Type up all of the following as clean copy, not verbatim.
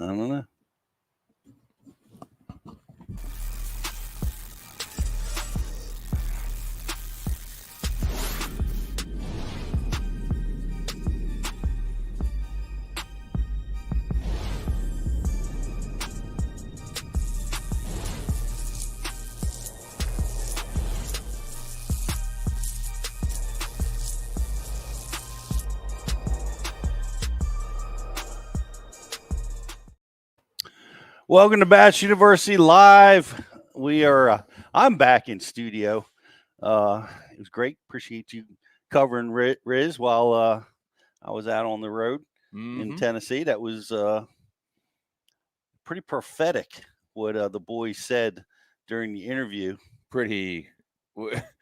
I don't know. Welcome to Bass University Live. We are. I'm back in studio. It was great. Appreciate you covering Riz while I was out on the road in Tennessee. That was pretty prophetic what the boys said during the interview. Pretty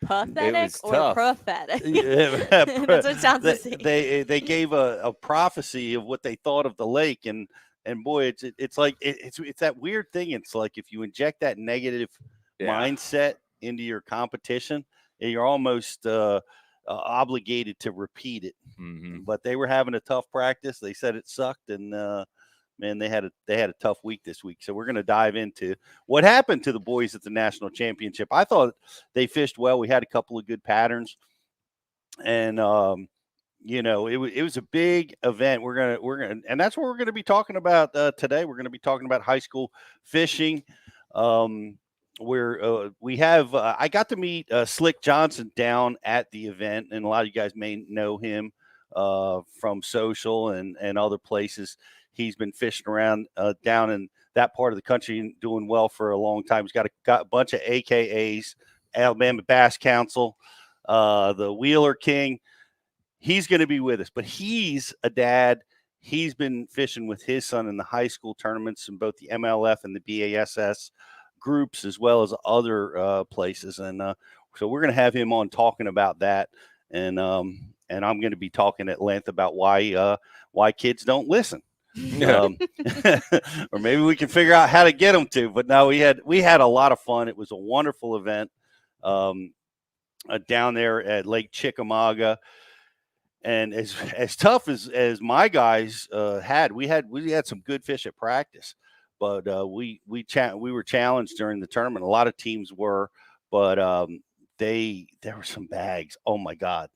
pathetic or tough. prophetic. That's what sounds the same. They gave a prophecy of what they thought of the lake, and boy, it's like it's that weird thing. It's like if you inject that negative mindset into your competition, you're almost obligated to repeat it. But they were having a tough practice. They said it sucked, and man, they had a tough week this week. So we're going to dive into what happened to the boys at the national championship. I thought they fished well. We had a couple of good patterns, and it was a big event. We're gonna, and that's what we're gonna be talking about today. We're gonna be talking about high school fishing. We have I got to meet Slick Johnson down at the event, and a lot of you guys may know him from social and other places. He's been fishing around down in that part of the country and doing well for a long time. He's got a bunch of AKAs, Alabama Bass Counsel, the Wheeler King. He's going to be with us, but he's a dad. He's been fishing with his son in the high school tournaments in both the MLF and the BASS groups, as well as other places. And so we're going to have him on talking about that. And I'm going to be talking at length about why kids don't listen. Or maybe we can figure out how to get them to. But no, we had a lot of fun. It was a wonderful event down there at Lake Chickamauga. And as tough as my guys had, we had some good fish at practice, but we were challenged during the tournament. A lot of teams were, but there were some bags. Oh my God,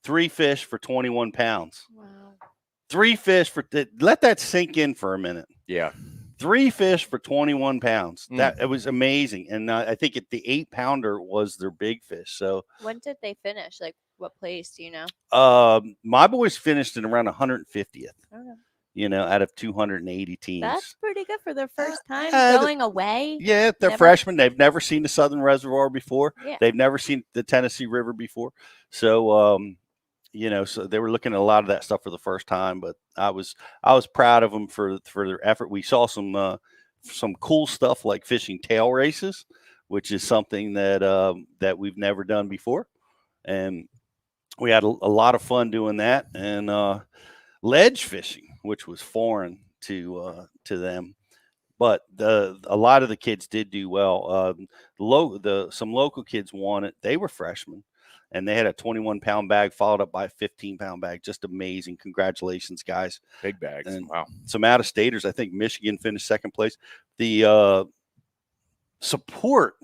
3 fish for 21 pounds. Wow. 3 fish let that sink in for a minute. Yeah. 3 fish for 21 pounds. It was amazing. And I think the 8-pounder was their big fish. So when did they finish? Like what place, do you know? My boys finished in around 150th. Okay. Out of 280 teams. That's pretty good for their first time going away. Yeah, they're freshmen. They've never seen the Southern Reservoir before. Yeah. They've never seen the Tennessee River before. So so they were looking at a lot of that stuff for the first time, but I was proud of them for their effort. We saw some cool stuff like fishing tail races, which is something that we've never done before. And we had a lot of fun doing that, and ledge fishing, which was foreign to them. But a lot of the kids did do well. Some local kids won it. They were freshmen, and they had a 21-pound bag followed up by a 15-pound bag. Just amazing. Congratulations, guys. Big bags. And wow. Some out-of-staters. I think Michigan finished second place. The support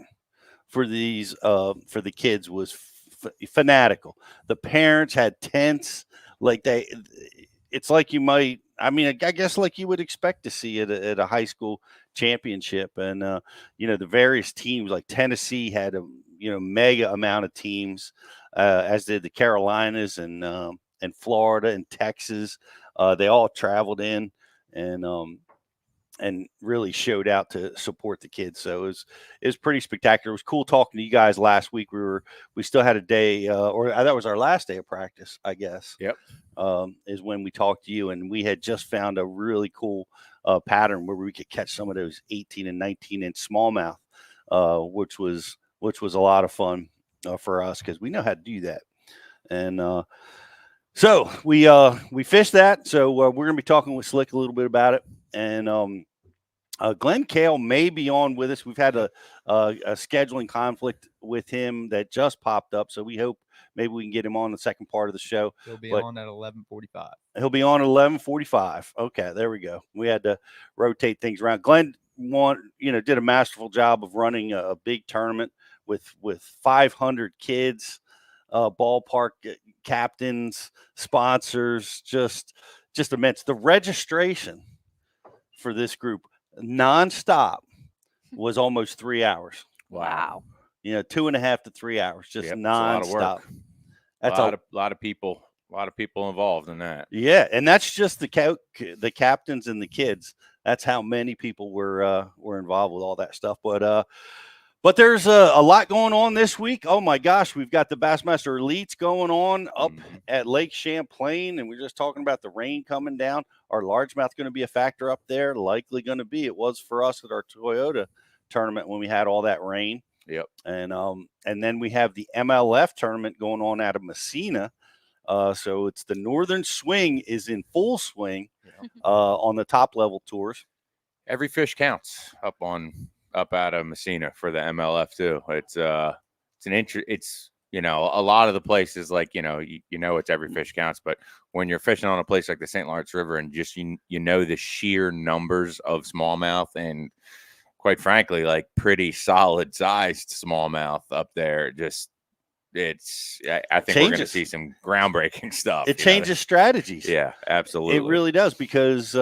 for the kids was fanatical. The parents had tents. It's like you might, I guess like you would expect to see at a high school championship. And, the various teams, like Tennessee had a, mega amount of teams, as did the Carolinas and Florida and Texas. They all traveled in and really showed out to support the kids. So it was pretty spectacular. It was cool talking to you guys last week. We still had a day, or that was our last day of practice, I guess. Yep. Is when we talked to you, and we had just found a really cool pattern where we could catch some of those 18 and 19-inch smallmouth, which was a lot of fun for us because we know how to do that. And so we fished that. So we're going to be talking with Slick a little bit about it. And Glenn Cale may be on with us. We've had a scheduling conflict with him that just popped up, so we hope maybe we can get him on the second part of the show. He'll be on at 11:45. He'll be on at 11:45. Okay, there we go. We had to rotate things around. Glenn did a masterful job of running a big tournament with 500 kids, ballpark captains, sponsors, just immense. The registration for this group nonstop was almost 3 hours. Wow. 2.5 to 3 hours, just nonstop. That's a lot of people. A lot of people involved in that. Yeah, and that's just the captains and the kids. That's how many people were involved with all that stuff. But there's a lot going on this week. Oh my gosh, we've got the Bassmaster Elites going on up at Lake Champlain, and we're just talking about the rain coming down. Are largemouth going to be a factor up there? Likely going to be. It was for us at our Toyota tournament when we had all that rain. Yep. And then we have the MLF tournament going on out of Messina. So it's the Northern Swing is in full swing on the top level tours. Every fish counts up out of Messina for the MLF too. It's a lot of the places like it's every fish counts, but when you're fishing on a place like the St. Lawrence River and just the sheer numbers of smallmouth and quite frankly like pretty solid sized smallmouth up there, I think we're going to see some groundbreaking stuff. It changes strategies. Yeah, absolutely. It really does because,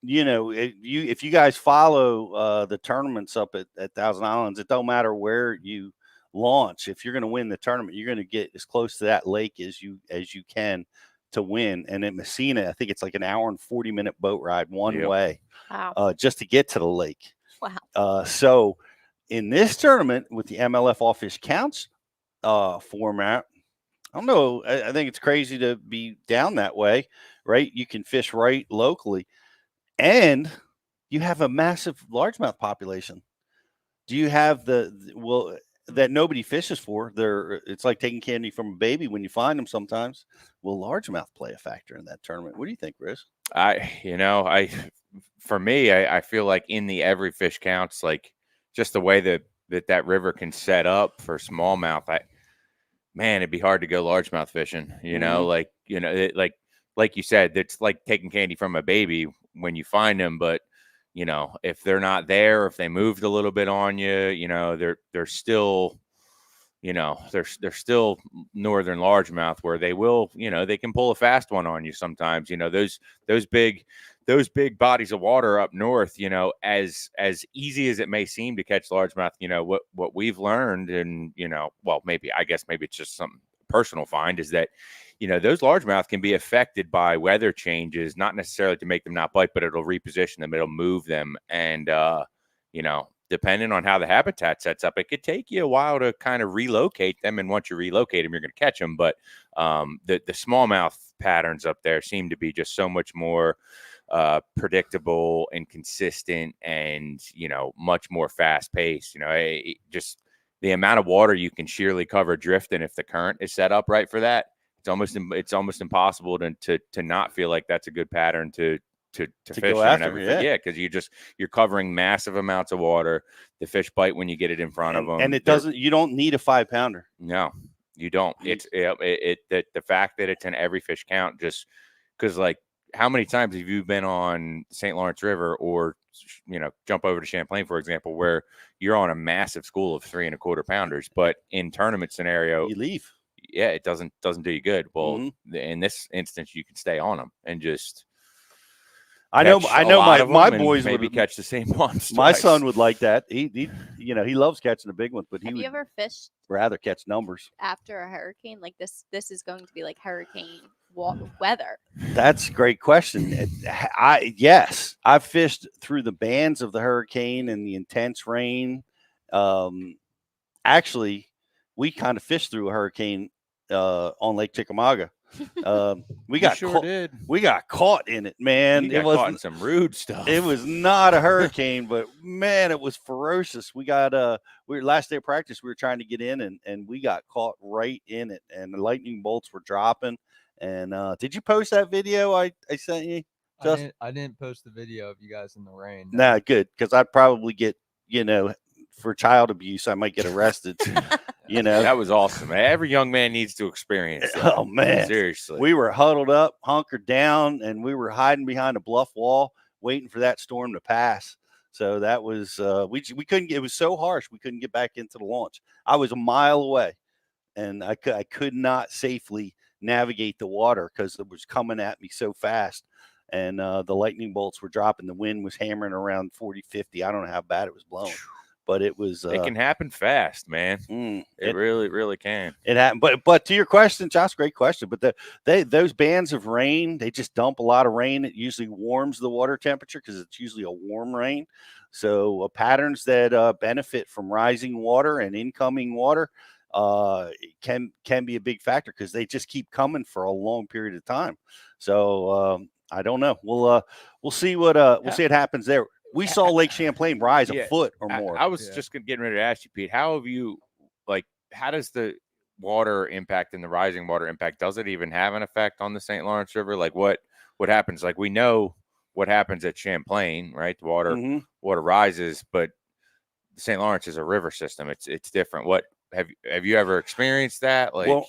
if you guys follow the tournaments up at Thousand Islands, it don't matter where you launch. If you're going to win the tournament, you're going to get as close to that lake as you can to win. And at Messina, I think it's like an hour and 40-minute boat ride one way. Wow. Just to get to the lake. Wow. So in this tournament with the MLF All Fish Counts format, I don't know. I think it's crazy to be down that way, right? You can fish right locally, and you have a massive largemouth population. Do you have that nobody fishes for? It's like taking candy from a baby when you find them. Sometimes will largemouth play a factor in that tournament? What do you think, Riz? For me, I feel like in the every fish counts, like just the way that river can set up for smallmouth, it'd be hard to go largemouth fishing, like you said, it's like taking candy from a baby when you find them. But, if they're not there, if they moved a little bit on you, they're still, they're still northern largemouth where they will, they can pull a fast one on you sometimes. Those big bodies of water up north, as easy as it may seem to catch largemouth, what we've learned, and maybe it's just some personal find, is that those largemouth can be affected by weather changes, not necessarily to make them not bite, but it'll reposition them, it'll move them, and depending on how the habitat sets up, it could take you a while to kind of relocate them. And once you relocate them, you're going to catch them. But the smallmouth patterns up there seem to be just so much more predictable and consistent, and much more fast paced. Just the amount of water you can sheerly cover drifting if the current is set up right for that. It's almost impossible to not feel like that's a good pattern to fish go after, because you're covering massive amounts of water. The fish bite when you get it in front of them, and you don't need a 5-pounder. No, you don't. It's the fact that it's in every fish count, just because, like, how many times have you been on St. Lawrence River or jump over to Champlain, for example, where you're on a massive school of 3 1/4 pounders, but in tournament scenario you leave. Yeah, it doesn't do you good. Well, in this instance, you can stay on them and just. I know my boys maybe catch the same ones. My son would like that. He loves catching the big ones, but have you ever fished rather catch numbers after a hurricane? Like this is going to be like hurricane weather. That's a great question. Yes, I've fished through the bands of the hurricane and the intense rain. Actually, we kind of fished through a hurricane on Lake Chickamauga. We got caught in it, man. It was caught in some rude stuff. It was not a hurricane, but man, it was ferocious. We got last day of practice, we were trying to get in, and we got caught right in it, and the lightning bolts were dropping. And did you post that video I sent you? I didn't post the video of you guys in the rain. Nah, good, because I'd probably get for child abuse, I might get arrested. You know, That was awesome. Every young man needs to experience that. oh man, Seriously. we were huddled up, hunkered down, and we were hiding behind a bluff wall, waiting for that storm to pass. So that was we couldn't get. It was so harsh we couldn't get back into the launch. I was a mile away, and I could not safely navigate the water because it was coming at me so fast. And the lightning bolts were dropping. The wind was hammering around 40, 50. I don't know how bad it was blowing, but it was. It can happen fast, man. It really, really can. It happened. But to your question, Josh, great question. But those bands of rain, they just dump a lot of rain. It usually warms the water temperature because it's usually a warm rain. So patterns that benefit from rising water and incoming water can be a big factor because they just keep coming for a long period of time. So I don't know. We'll see what happens there. We saw Lake Champlain rise a foot or more. I was just getting ready to ask you, Pete, how does the water impact and the rising water impact, does it even have an effect on the St. Lawrence River? Like what happens? Like we know what happens at Champlain, right? The water rises, but the St. Lawrence is a river system. It's different. What have you ever experienced that? Like, well,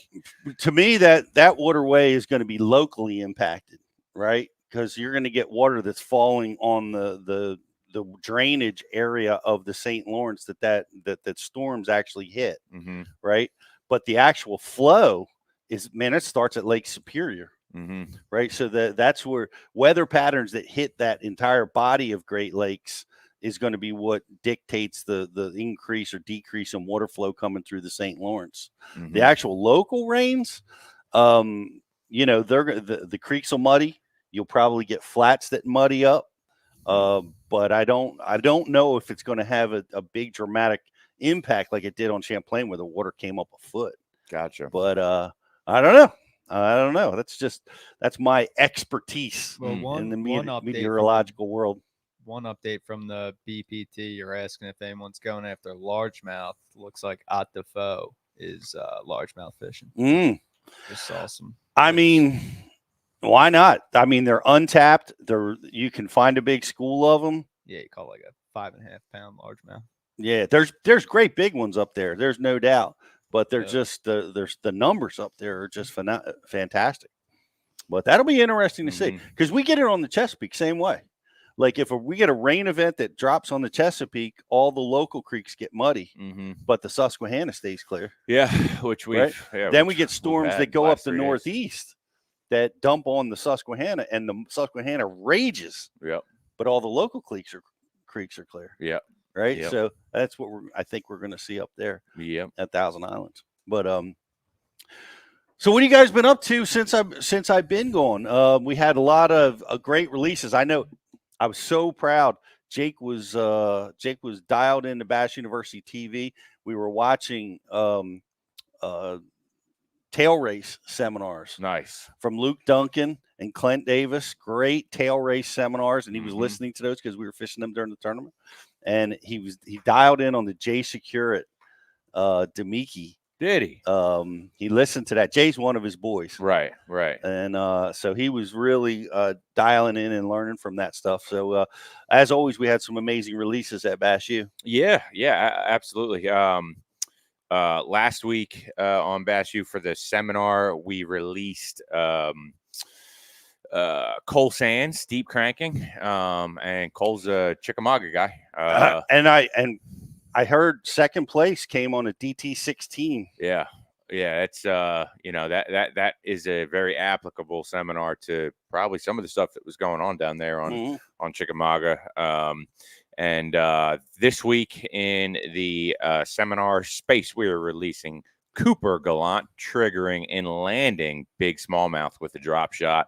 to me, that waterway is going to be locally impacted, right? Because you're going to get water that's falling on the drainage area of the St. Lawrence that storms actually hit, right? But the actual flow it starts at Lake Superior, right? So that's where weather patterns that hit that entire body of Great Lakes is going to be what dictates the increase or decrease in water flow coming through the St. Lawrence. The actual local rains, the creeks will muddy. You'll probably get flats that muddy up. But I don't know if it's going to have a big dramatic impact like it did on Champlain where the water came up a foot. Gotcha. But I don't know. That's my expertise in the meteorological world. One update from the BPT. You're asking if anyone's going after largemouth. Looks like At the Foe is largemouth fishing. Just awesome. I mean, why not? I mean, they're untapped. You can find a big school of them. Yeah, you call it like a 5.5 pound largemouth. Yeah, there's great big ones up there. There's no doubt, but they're just the numbers up there are just fantastic. But that'll be interesting to see because we get it on the Chesapeake same way. Like if we get a rain event that drops on the Chesapeake, all the local creeks get muddy, but the Susquehanna stays clear. Yeah, which then we get storms that go up the northeast that dump on the Susquehanna, and the Susquehanna rages. Yep. But all the local creeks are clear. Yeah. Right. Yep. So that's what I think we're going to see up there. Yep. At Thousand Islands. But so what have you guys been up to since I've been gone? We had a lot of great releases. I know I was so proud. Jake was dialed into Bass University TV. We were watching tail race seminars. Nice. From Luke Duncan and Clint Davis. Great tail race seminars. And he was listening to those because we were fishing them during the tournament. And he dialed in on the Jay Security Demiki. Did he? He listened to that. Jay's one of his boys. Right. And so he was really dialing in and learning from that stuff. So as always, we had some amazing releases at Bass U. Yeah, absolutely. Last week on Bass U for the seminar, we released Cole Sands deep cranking, and Cole's a Chickamauga guy. And I heard second place came on a DT16. Yeah, it's that is a very applicable seminar to probably some of the stuff that was going on down there on Chickamauga. And this week in the seminar space, we are releasing Cooper Gallant triggering and landing big smallmouth with a drop shot.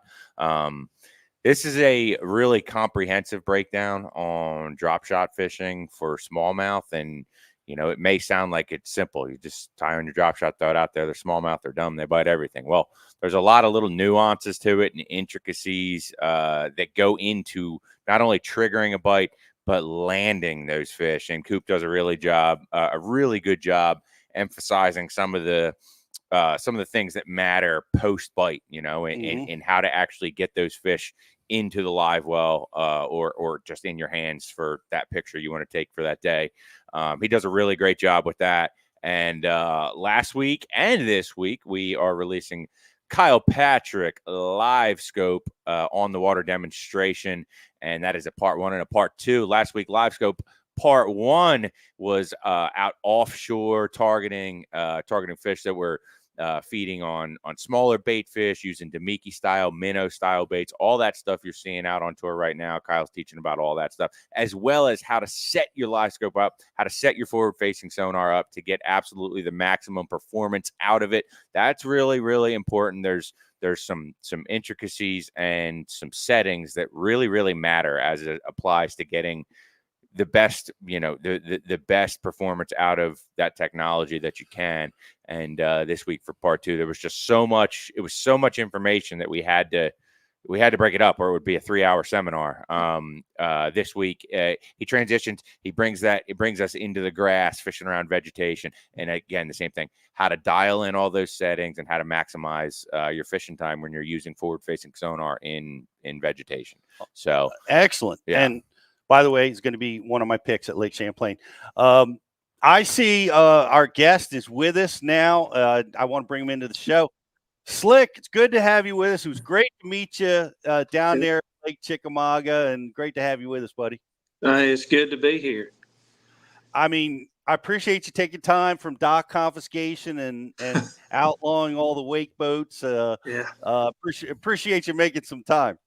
This is a really comprehensive breakdown on drop shot fishing for smallmouth. And, it may sound like it's simple. You just tie on your drop shot, throw it out there. They're smallmouth, they're dumb, they bite everything. Well, there's a lot of little nuances to it and intricacies that go into not only triggering a bite, but landing those fish. And Coop does a really good job emphasizing some of the things that matter post bite, and how to actually get those fish into the live well, or just in your hands for that picture you want to take for that day. He does a really great job with that, And last week and this week, we are releasing Kyle Patrick live scope on the water demonstration. And that is a part 1 and a part 2. Last week, live scope part 1 was out offshore targeting fish that were feeding on smaller bait fish, using Damiki style, minnow style baits, all that stuff you're seeing out on tour right now. Kyle's teaching about all that stuff, as well as how to set your live scope up, how to set your forward facing sonar up to get absolutely the maximum performance out of it. That's really, really important. There's some intricacies and some settings that really, really matter as it applies to getting the best, the best performance out of that technology that you can. And this week for part 2, there was just so much. It was so much information that we had to break it up, or it would be a 3-hour seminar. This week, he transitions. It brings us into the grass, fishing around vegetation, and again, the same thing: how to dial in all those settings and how to maximize your fishing time when you're using forward-facing sonar in vegetation. So excellent. Yeah. And by the way, he's going to be one of my picks at Lake Champlain. I see our guest is with us now. I want to bring him into the show. Slick, it's good to have you with us. It was great to meet you down there at Lake Chickamauga, and great to have you with us, buddy. It's good to be here. I mean, I appreciate you taking time from dock confiscation and outlawing all the wake boats. Appreciate you making some time.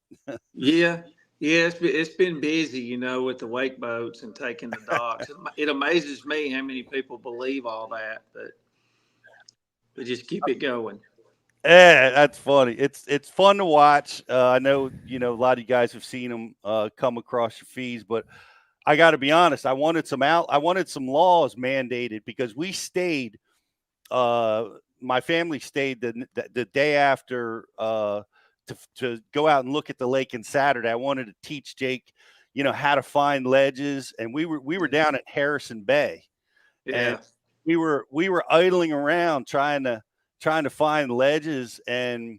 Yeah, it's been busy, with the wake boats and taking the docks. It amazes me how many people believe all that, but we just keep it going. Yeah, that's funny. It's fun to watch. I know, a lot of you guys have seen them come across your feeds, but I got to be honest. I wanted some laws mandated, because we stayed. My family stayed the day after to go out and look at the lake on Saturday. I wanted to teach Jake, how to find ledges, and we were down at Harrison Bay, and we were idling around trying to find ledges and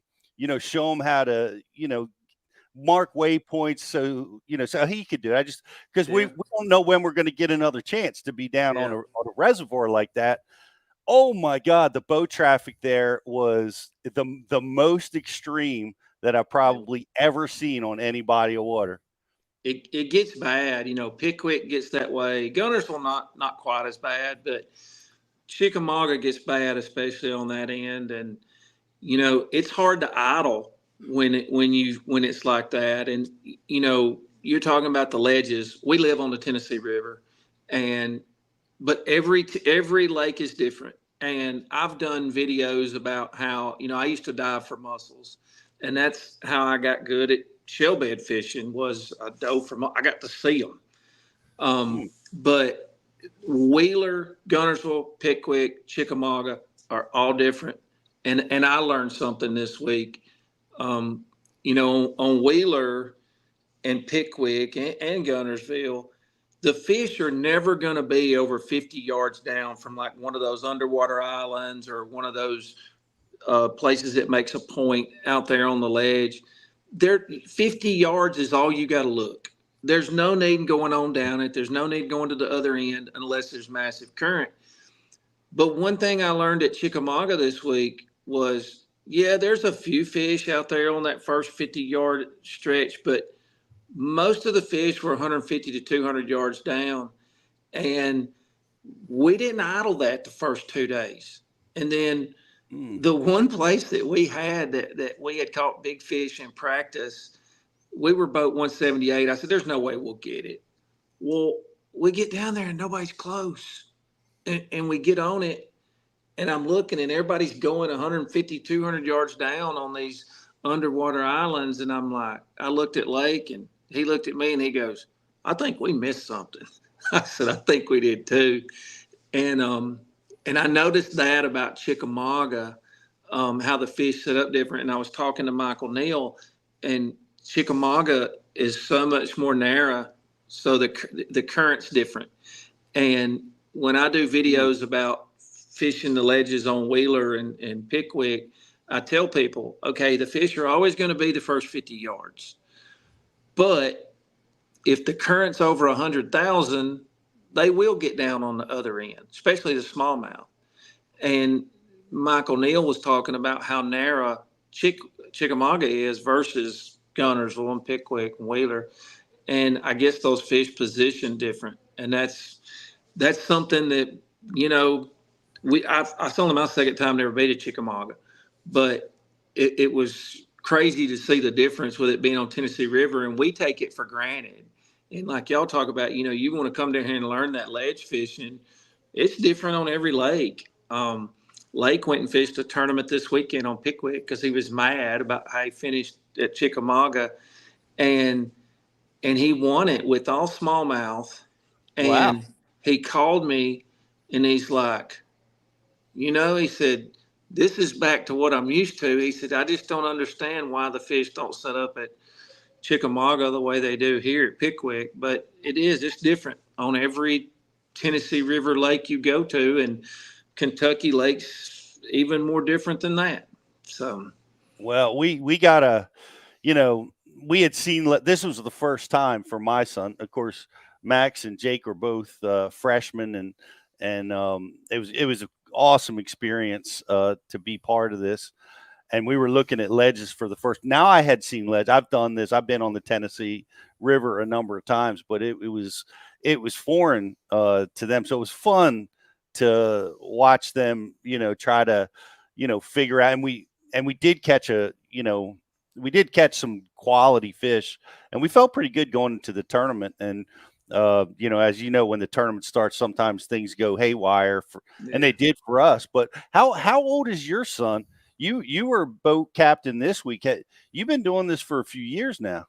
show him how to mark waypoints so he could do it. Because we don't know when we're going to get another chance to be down on a reservoir like that. Oh my God, the boat traffic there was the most extreme that I've probably ever seen on any body of water. It gets bad, Pickwick gets that way. Gunnersville not quite as bad, but Chickamauga gets bad, especially on that end. And it's hard to idle when it's like that. And you're talking about the ledges. We live on the Tennessee River, but every lake is different. And I've done videos about how I used to dive for mussels, and that's how I got good at shellbed fishing. Was I dove for I got to see them, but Wheeler, Gunnersville, Pickwick, Chickamauga are all different. And I learned something this week. On Wheeler and Pickwick and Gunnersville, the fish are never going to be over 50 yards down from like one of those underwater islands or one of those places that makes a point out there on the ledge. 50 yards is all you got to look. There's no need going on down it. There's no need going to the other end unless there's massive current. But one thing I learned at Chickamauga this week was, there's a few fish out there on that first 50-yard stretch, but most of the fish were 150 to 200 yards down. And we didn't idle that the first 2 days. And then the one place that we had that we had caught big fish in practice, we were boat 178. I said, there's no way we'll get it. Well, we get down there and nobody's close. And we get on it, and I'm looking, and everybody's going 150, 200 yards down on these underwater islands. And I'm like, I looked at Lake, and he looked at me, and he goes, I think we missed something. I said, I think we did too. And I noticed that about Chickamauga, how the fish set up different. And I was talking to Michael Neal, and Chickamauga is so much more narrow, so the current's different. And when I do videos about fishing the ledges on Wheeler and Pickwick, I tell people, okay, the fish are always going to be the first 50 yards. But if the current's over 100,000, they will get down on the other end, especially the smallmouth. And Michael Neal was talking about how narrow Chickamauga is versus Gunnersville and Pickwick and Wheeler. And I guess those fish position different. And that's something that, you know, I saw them my second time never beat at Chickamauga, but it was crazy to see the difference with it being on Tennessee River, and we take it for granted. And like y'all talk about, you know, you want to come down here and learn that ledge fishing. It's different on every lake. Lake went and fished a tournament this weekend on Pickwick because he was mad about how he finished at Chickamauga, and he won it with all smallmouth. Wow. And he called me and he's like, you know, he said, this is back to what I'm used to. He said, I just don't understand why the fish don't set up at Chickamauga the way they do here at Pickwick. But it's different on every Tennessee River lake you go to, and Kentucky Lake's even more different than that. So, well, we got a, you know, we had seen, this was the first time for my son. Of course, Max and Jake were both freshmen, and it was an awesome experience to be part of this. And we were looking at ledges for the first. Now I had seen ledge. I've done this. I've been on the Tennessee River a number of times, but it was foreign to them. So it was fun to watch them, you know, try to, you know, figure out. And we did catch we did catch some quality fish, and we felt pretty good going into the tournament. And you know, as you know, when the tournament starts, sometimes things go haywire, and they did for us. But how old is your son? You were boat captain this week. You've been doing this for a few years now.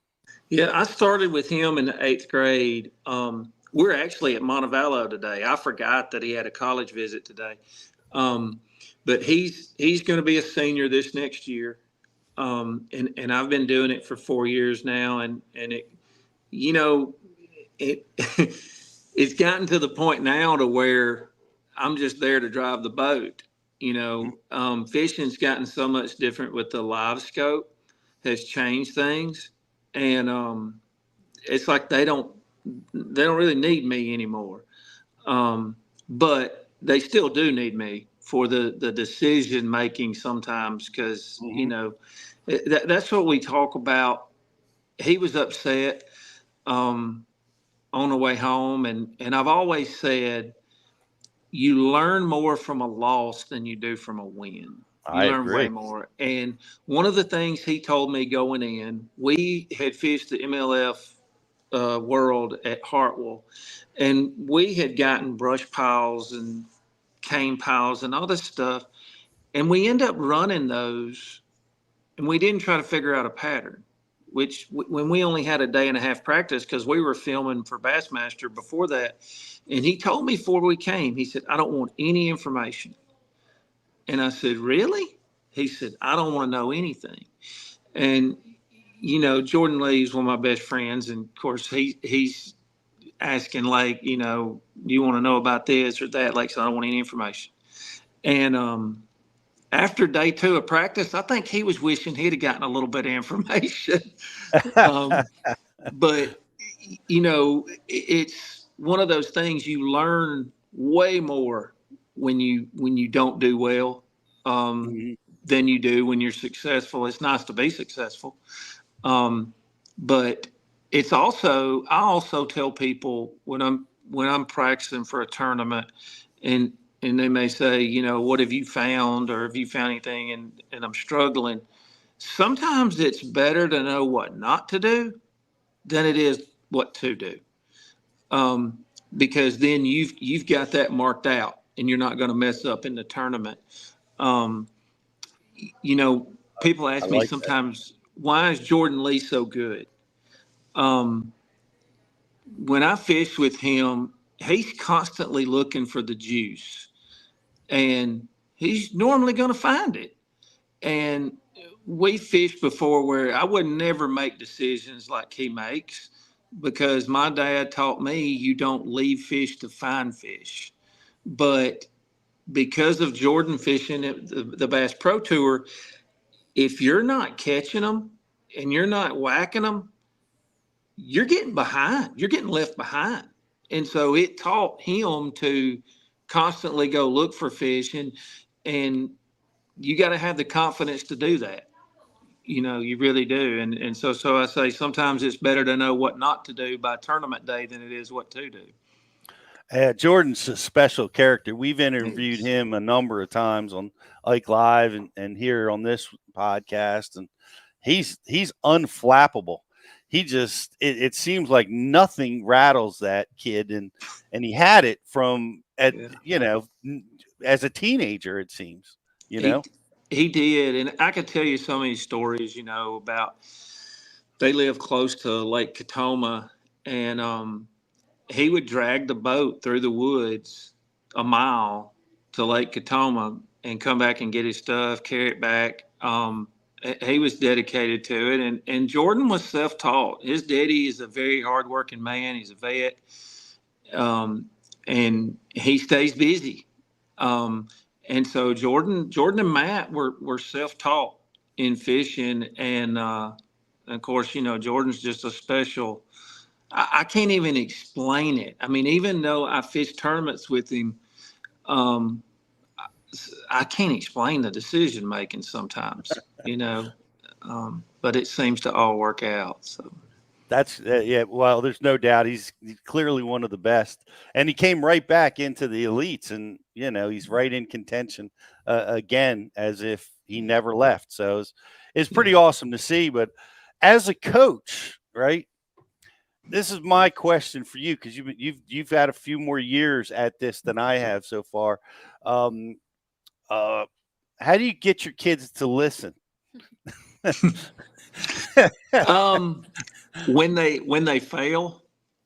Yeah, I started with him in the 8th grade. We're actually at Montevallo today. I forgot that he had a college visit today. But he's going to be a senior this next year. And I've been doing it for 4 years now. And it, you know, it's gotten to the point now to where I'm just there to drive the boat. You know, fishing's gotten so much different with the live scope, has changed things. And it's like they don't really need me anymore. But they still do need me for the decision making sometimes, because, you know, that's what we talk about. He was upset on the way home. And I've always said, you learn more from a loss than you do from a win. You learn agree. way more. And one of the things he told me going in, we had fished the MLF world at Hartwell, and we had gotten brush piles and cane piles and all this stuff. And we end up running those, and we didn't try to figure out a pattern, which when we only had a day and a half practice, because we were filming for Bassmaster before that. And he told me before we came, he said, I don't want any information. And I said, really? He said, I don't want to know anything. And, you know, Jordan Lee is one of my best friends. And of course, he's asking, like, you know, you want to know about this or that? Like, so I don't want any information. And after day 2 of practice, I think he was wishing he'd have gotten a little bit of information. But, you know, it's one of those things you learn way more when you don't do well than you do when you're successful. It's nice to be successful. But it's also, I also tell people when I'm practicing for a tournament, and they may say, you know, what have you found, or have you found anything? And I'm struggling. Sometimes it's better to know what not to do than it is what to do. Because then you've got that marked out, and you're not going to mess up in the tournament. You know, people ask me sometimes, why is Jordan Lee so good? When I fish with him, he's constantly looking for the juice, and he's normally going to find it. And we fished before where I would never make decisions like he makes, because my dad taught me you don't leave fish to find fish. But because of Jordan fishing at the Bass Pro Tour, if you're not catching them and you're not whacking them, you're getting behind. You're getting left behind. And so it taught him to constantly go look for fish, and you got to have the confidence to do that. You really do. And so I say sometimes it's better to know what not to do by tournament day than it is what to do. Jordan's a special character. We've interviewed him a number of times on Ike Live and here on this podcast, and he's unflappable. He just it seems like nothing rattles that kid, and he had it from as a teenager, it seems. He did, and I could tell you so many stories, about they live close to Lake Chickamauga, and he would drag the boat through the woods a mile to Lake Chickamauga and come back and get his stuff, carry it back. He was dedicated to it, and Jordan was self-taught. His daddy is a very hardworking man. He's a vet, and he stays busy. And so Jordan and Matt were self-taught in fishing, and of course, Jordan's just a special. I can't even explain it. I mean, even though I fished tournaments with him, I can't explain the decision making sometimes, but it seems to all work out. So that's well, there's no doubt he's clearly one of the best, and he came right back into the elites, and he's right in contention again as if he never left. So it's pretty awesome to see. But as a coach, right? This is my question for you, because you've had a few more years at this than I have so far. How do you get your kids to listen? When they fail,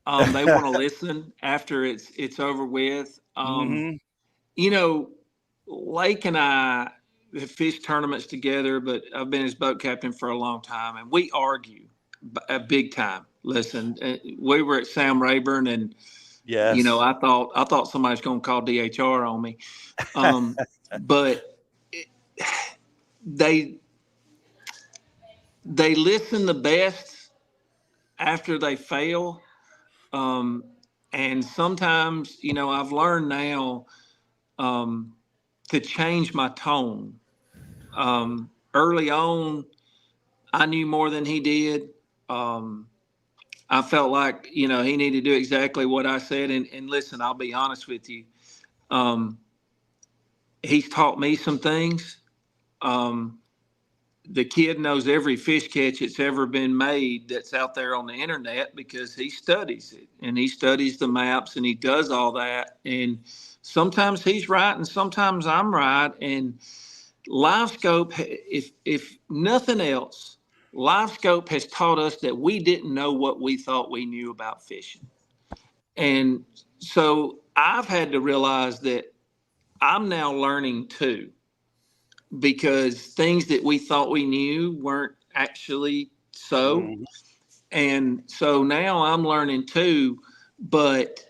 they want to listen after it's over with. Lake and I have fished tournaments together, but I've been his boat captain for a long time, and we argue big time. Listen, we were at Sam Rayburn, and yes, I thought somebody was going to call DHR on me, but they listen the best after they fail, and sometimes I've learned now to change my tone. Early on, I knew more than he did. I felt like, he needed to do exactly what I said. And listen, I'll be honest with you. He's taught me some things. The kid knows every fish catch that's ever been made that's out there on the internet because he studies it, and he studies the maps, and he does all that. And sometimes he's right and sometimes I'm right. And LiveScope, if nothing else, LiveScope has taught us that we didn't know what we thought we knew about fishing. And so I've had to realize that I'm now learning too, because things that we thought we knew weren't actually so. Mhm. And so now I'm learning too, but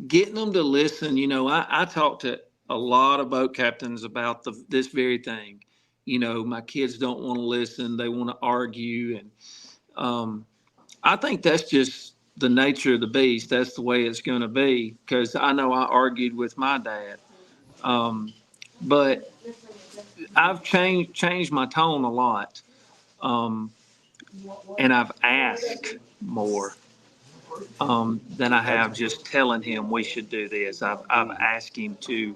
getting them to listen, I talk to a lot of boat captains about this very thing. My kids don't want to listen. They want to argue. And I think that's just the nature of the beast. That's the way it's going to be, because I know I argued with my dad. But I've changed my tone a lot. And I've asked more than I have just telling him we should do this. I've asked him to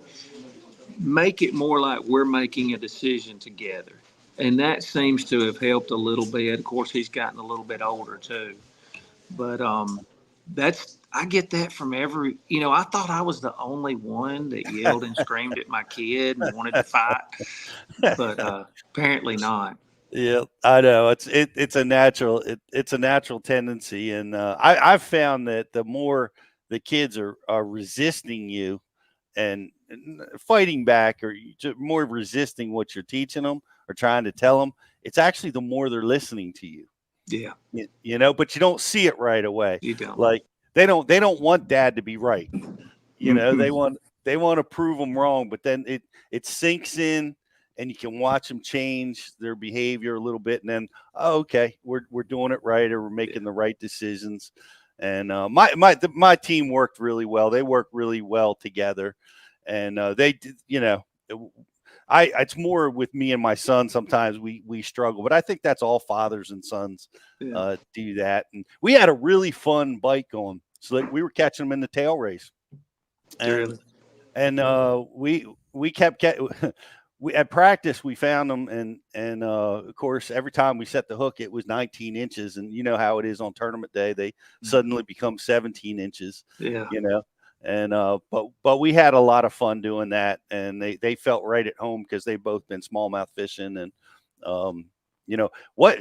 make it more like we're making a decision together. And that seems to have helped a little bit. Of course, he's gotten a little bit older too. But I get that from every, I thought I was the only one that yelled and screamed at my kid and wanted to fight, but apparently not. Yeah, I know it's a natural tendency, and I've found that the more the kids are resisting you and fighting back, or more resisting what you're teaching them or trying to tell them, it's actually the more they're listening to you. Yeah, but you don't see it right away. you don't. Like they don't want dad to be right. They want to prove them wrong, but then it sinks in. And you can watch them change their behavior a little bit, and then, okay, we're doing it right, or we're making the right decisions. And my team worked really well. They work really well together, and they did, it's more with me and my son. Sometimes we struggle, but I think that's all fathers and sons do that. And we had a really fun bite going. So like we were catching them in the tail race, and we kept we at practice we found them, and of course every time we set the hook it was 19 inches, and you know how it is on tournament day, they suddenly become 17 inches. And but we had a lot of fun doing that, and they felt right at home because they've both been smallmouth fishing. And what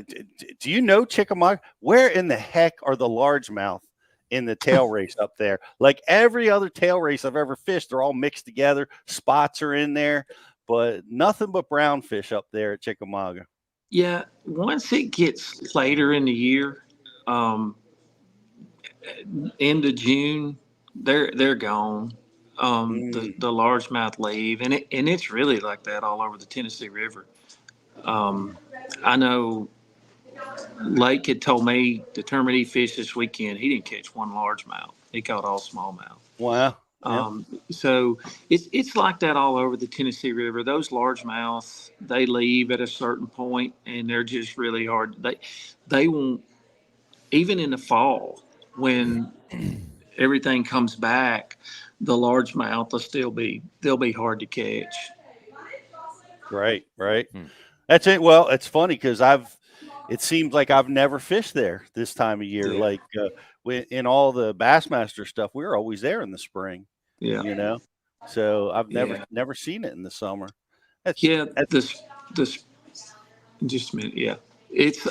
do you know, Chickamauga? Where in the heck are the largemouth in the tail race up there? Like every other tail race I've ever fished, they're all mixed together. Spots are in there, but nothing but brown fish up there at Chickamauga. Yeah, once it gets later in the year, end of June, they're gone. The largemouth leave, and it's really like that all over the Tennessee River. I know Lake had told me the tournament he fished this weekend, he didn't catch one largemouth. He caught all smallmouth. Wow. So it's like that all over the Tennessee River. Those largemouths, they leave at a certain point, and they're just really hard. They won't, even in the fall when everything comes back, the largemouth will they'll be hard to catch. Right. That's it. Well, it's funny because it seems like I've never fished there this time of year. Yeah. Like in all the Bassmaster stuff, we were always there in the spring. Yeah. So I've never seen it in the summer. This just a minute. Yeah. It's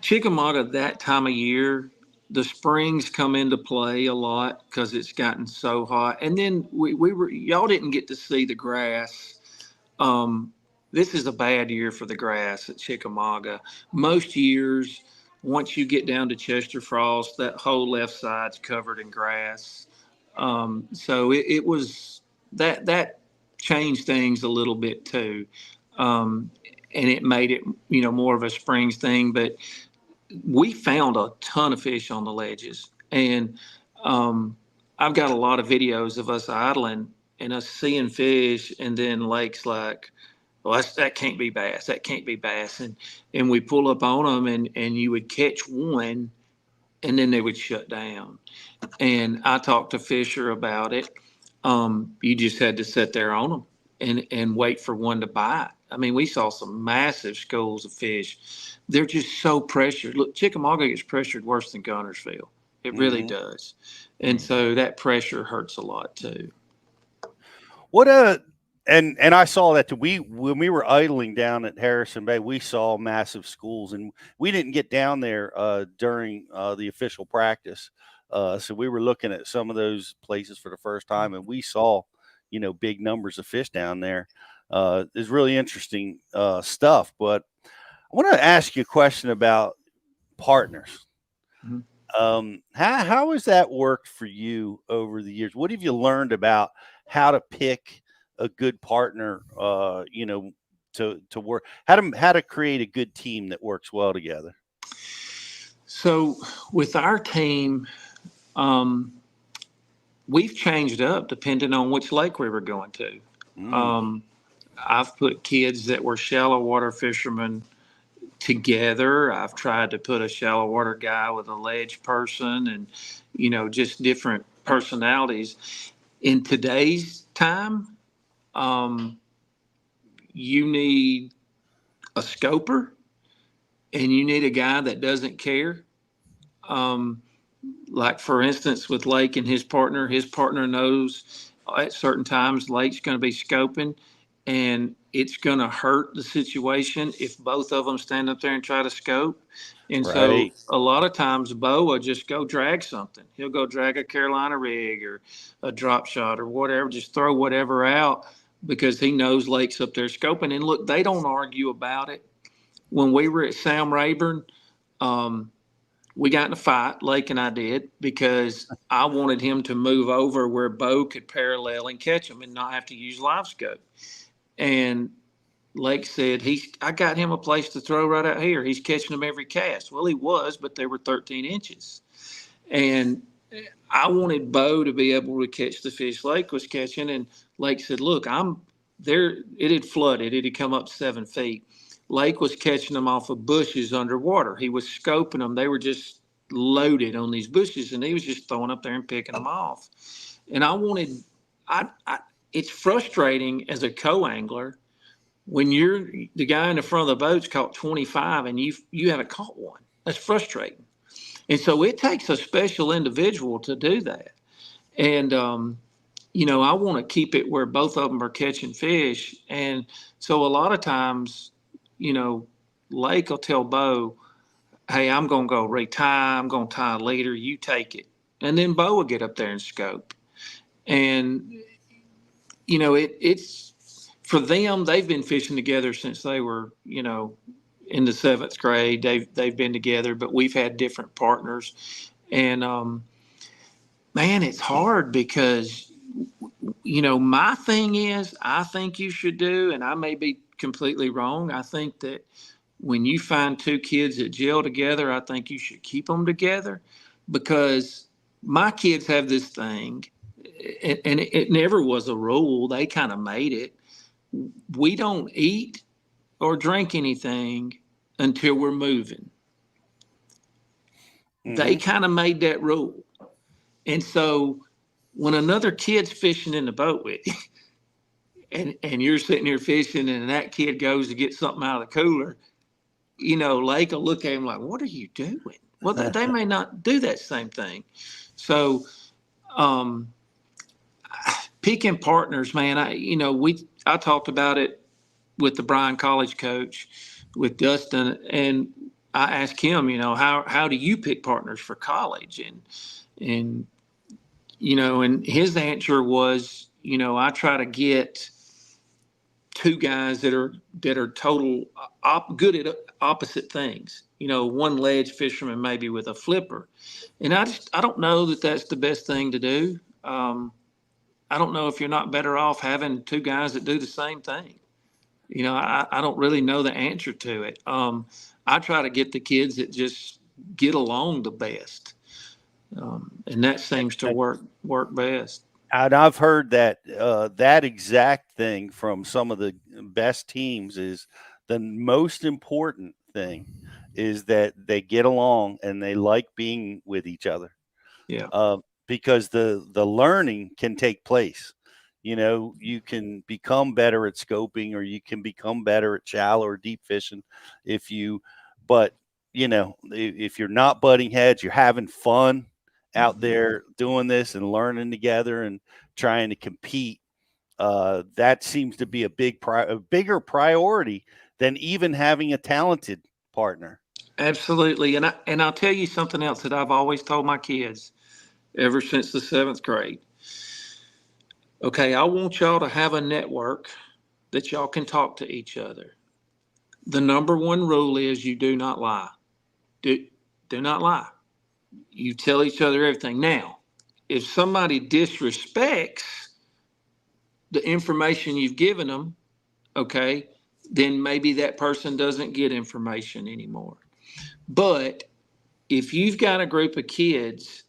Chickamauga that time of year, the springs come into play a lot because it's gotten so hot. And then y'all didn't get to see the grass. This is a bad year for the grass at Chickamauga. Most years, once you get down to Chester Frost, that whole left side's covered in grass. So it was that changed things a little bit too. And it made it, more of a springs thing. But we found a ton of fish on the ledges. And I've got a lot of videos of us idling and us seeing fish, and then Lake's like, well, that can't be bass. That can't be bass. And we pull up on them, and you would catch one, and then they would shut down. And I talked to Fisher about it. You just had to sit there on them and wait for one to bite. I mean, we saw some massive schools of fish. They're just so pressured. Look, Chickamauga gets pressured worse than Guntersville. It really does. And so that pressure hurts a lot too. And I saw that too. When we were idling down at Harrison Bay, we saw massive schools, and we didn't get down there during the official practice. So we were looking at some of those places for the first time, and we saw, big numbers of fish down there. It's really interesting stuff. But I want to ask you a question about partners. How has that worked for you over the years? What have you learned about how to pick a good partner, to work, how to create a good team that works well together? So with our team, we've changed up depending on which lake we were going to. I've put kids that were shallow water fishermen together. I've tried to put a shallow water guy with a ledge person, and, just different personalities. In today's time, you need a scoper, and you need a guy that doesn't care. Like for instance, with Lake and his partner knows at certain times Lake's going to be scoping, and it's going to hurt the situation if both of them stand up there and try to scope. And so a lot of times Bo will just go drag something. He'll go drag a Carolina rig or a drop shot or whatever, just throw whatever out because he knows Lake's up there scoping. And look, they don't argue about it. When we were at Sam Rayburn, we got in a fight, Lake and I did, because I wanted him to move over where Bo could parallel and catch him and not have to use live scope. And Lake said, I got him a place to throw right out here. He's catching them every cast. Well, he was, but they were 13 inches. And I wanted Bo to be able to catch the fish Lake was catching. And Lake said, look, I'm there. It had flooded. It had come up 7 feet. Lake was catching them off of bushes underwater. He was scoping them. They were just loaded on these bushes, and he was just throwing up there and picking them off. And it's frustrating as a co-angler when you're the guy in the front of the boat's caught 25 and you haven't caught one. That's frustrating. And so it takes a special individual to do that. And, I want to keep it where both of them are catching fish. And so a lot of times, Lake will tell Bo, hey, I'm going to go retie. I'm going to tie a leader. You take it. And then Bo will get up there and scope. And, it's for them, they've been fishing together since they were, in the 7th grade. They've been together, but we've had different partners. And, man, it's hard because, my thing is, I think you should do, and I may be completely wrong. I think that when you find 2 kids that gel together, I think you should keep them together, because my kids have this thing, and it never was a rule. They kind of made it. We don't eat or drink anything until we're moving. Mm-hmm. They kind of made that rule. And so when another kid's fishing in the boat with you, and you're sitting there fishing, and that kid goes to get something out of the cooler, Lake will look at him like, what are you doing? Well, they may not do that same thing. So picking partners, man, I talked about it with the Bryan College coach, with Dustin, and I asked him, how do you pick partners for college? And his answer was, I try to get 2 guys that are total good at opposite things. One ledge fisherman maybe with a flipper, and I don't know that that's the best thing to do. I don't know if you're not better off having 2 guys that do the same thing. I don't really know the answer to it. I try to get the kids that just get along the best. And that seems to work best. And I've heard that that exact thing from some of the best teams is the most important thing is that they get along and they like being with each other. Yeah. Because the learning can take place. You can become better at scoping, or you can become better at shallow or deep fishing if you're not butting heads, you're having fun out there doing this and learning together and trying to compete. That seems to be a bigger priority than even having a talented partner. Absolutely. And I'll tell you something else that I've always told my kids ever since the 7th grade. Okay, I want y'all to have a network that y'all can talk to each other. The number 1 rule is you do not lie. Do not lie. You tell each other everything. Now, if somebody disrespects the information you've given them, okay, then maybe that person doesn't get information anymore. But if you've got a group of kids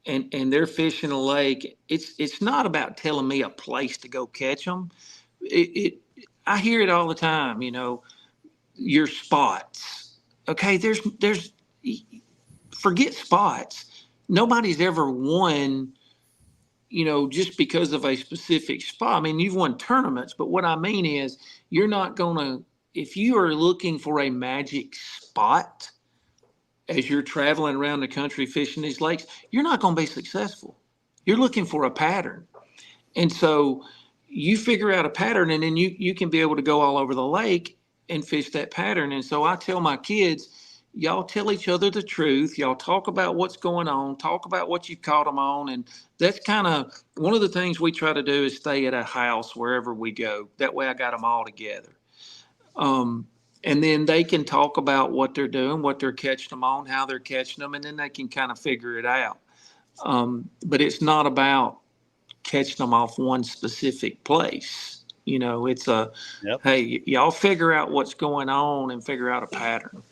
and they're fishing a lake, it's not about telling me a place to go catch them. I hear it all the time, your spots. Okay, there's forget spots. Nobody's ever won, just because of a specific spot. I mean, you've won tournaments, but what I mean is you're not going to, if you are looking for a magic spot as you're traveling around the country fishing these lakes, you're not going to be successful. You're looking for a pattern. And so you figure out a pattern, and then you can be able to go all over the lake and fish that pattern. And so I tell my kids, y'all tell each other the truth. Y'all talk about what's going on, talk about what you caught them on. And that's kind of one of the things we try to do is stay at a house wherever we go. That way I got them all together. And then they can talk about what they're doing, what they're catching them on, how they're catching them, and then they can kind of figure it out. But it's not about catching them off one specific place. It's hey, y'all figure out what's going on and figure out a pattern.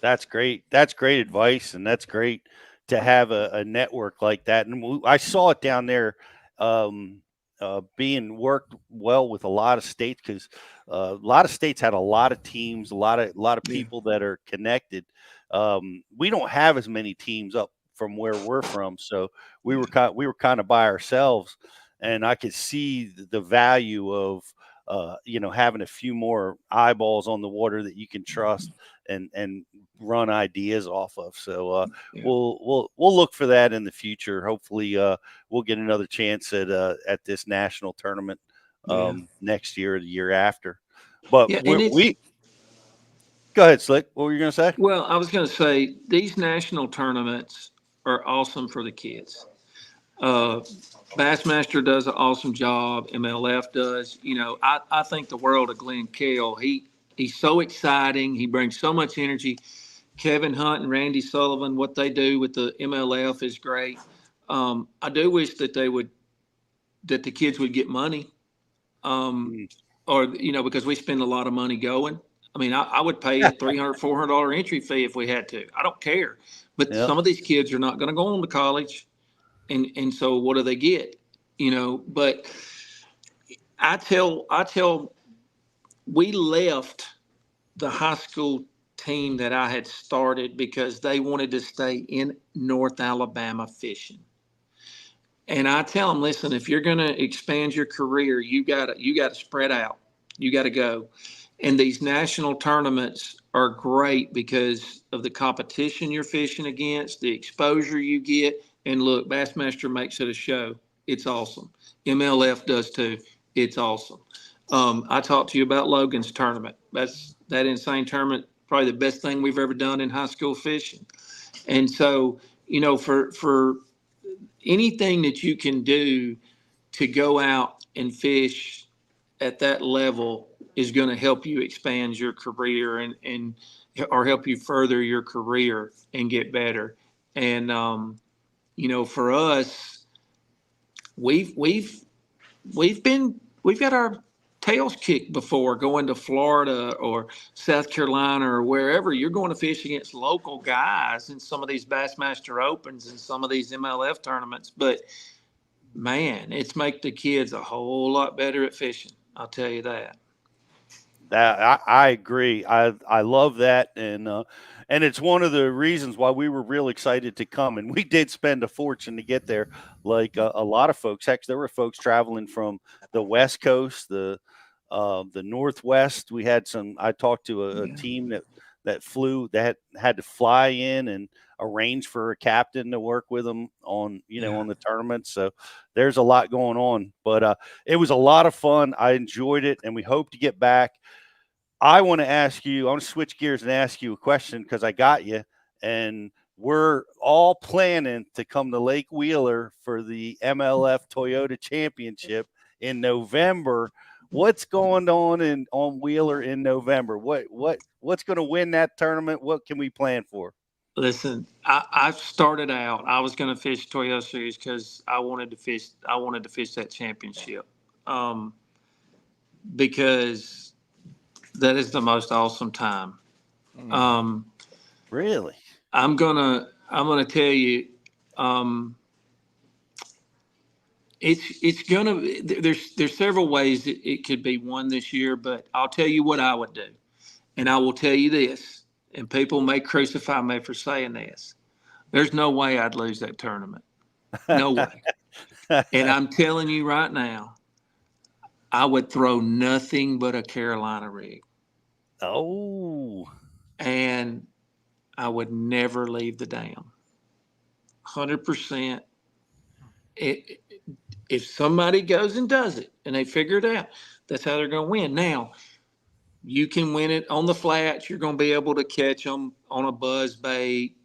That's great. That's great advice, and that's great to have a network like that. And I saw it down there being worked well with a lot of states, because a lot of states had a lot of teams, a lot of people that are connected. We don't have as many teams up from where we're from, so we were kind of by ourselves, and I could see the value of having a few more eyeballs on the water that you can trust and run ideas off of. So we'll look for that in the future. Hopefully we'll get another chance at this national tournament next year or the year after. But we go ahead, Slick. What were you going to say? Well, I was going to say these national tournaments are awesome for the kids. Bassmaster does an awesome job. MLF does. I think the world of Glenn Cale. He's so exciting. He brings so much energy. Kevin Hunt and Randy Sullivan, what they do with the MLF is great. I do wish that the kids would get money, or because we spend a lot of money going. I mean, I would pay a $300, $400 entry fee if we had to. I don't care. But some of these kids are not going to go on to college. And so what do they get? But I tell we left the high school team that I had started because they wanted to stay in North Alabama fishing. And I tell them, listen, if you're going to expand your career, you got to spread out. You got to go. And these national tournaments are great because of the competition you're fishing against, the exposure you get. And look, Bassmaster makes it a show. It's awesome. MLF does too. It's awesome. I talked to you about Logan's tournament. That insane tournament, probably the best thing we've ever done in high school fishing. And so, for anything that you can do to go out and fish at that level is going to help you expand your career and or help you further your career and get better. And for us, we've got our tails kicked before going to Florida or South Carolina or wherever. You're going to fish against local guys in some of these Bassmaster Opens and some of these MLF tournaments. But man, it's make the kids a whole lot better at fishing. I'll tell you that. I agree. I love that, and it's one of the reasons why we were real excited to come. And we did spend a fortune to get there, like a lot of folks. Heck, there were folks traveling from the West Coast, the Northwest. We had some. I talked to a team that flew, that had to fly in and arrange for a captain to work with them on on the tournament. So there's a lot going on, but it was a lot of fun. I enjoyed it, and we hope to get back. I want to switch gears and ask you a question, because I got you, and we're all planning to come to Lake Wheeler for the MLF Toyota Championship in November. What's going on on Wheeler in November? What's going to win that tournament? What can we plan for? Listen, I started out. I was going to fish Toyota Series because I wanted to fish that championship, because that is the most awesome time. Really? I'm gonna tell you, there's several ways it could be won this year, but I'll tell you what I would do, and I will tell you this, and people may crucify me for saying this. There's no way I'd lose that tournament. No way. And I'm telling you right now, I would throw nothing but a Carolina rig. Oh. And I would never leave the dam. 100%. If somebody goes and does it and they figure it out, that's how they're going to win. Now, you can win it on the flats. You're going to be able to catch them on a buzz bait,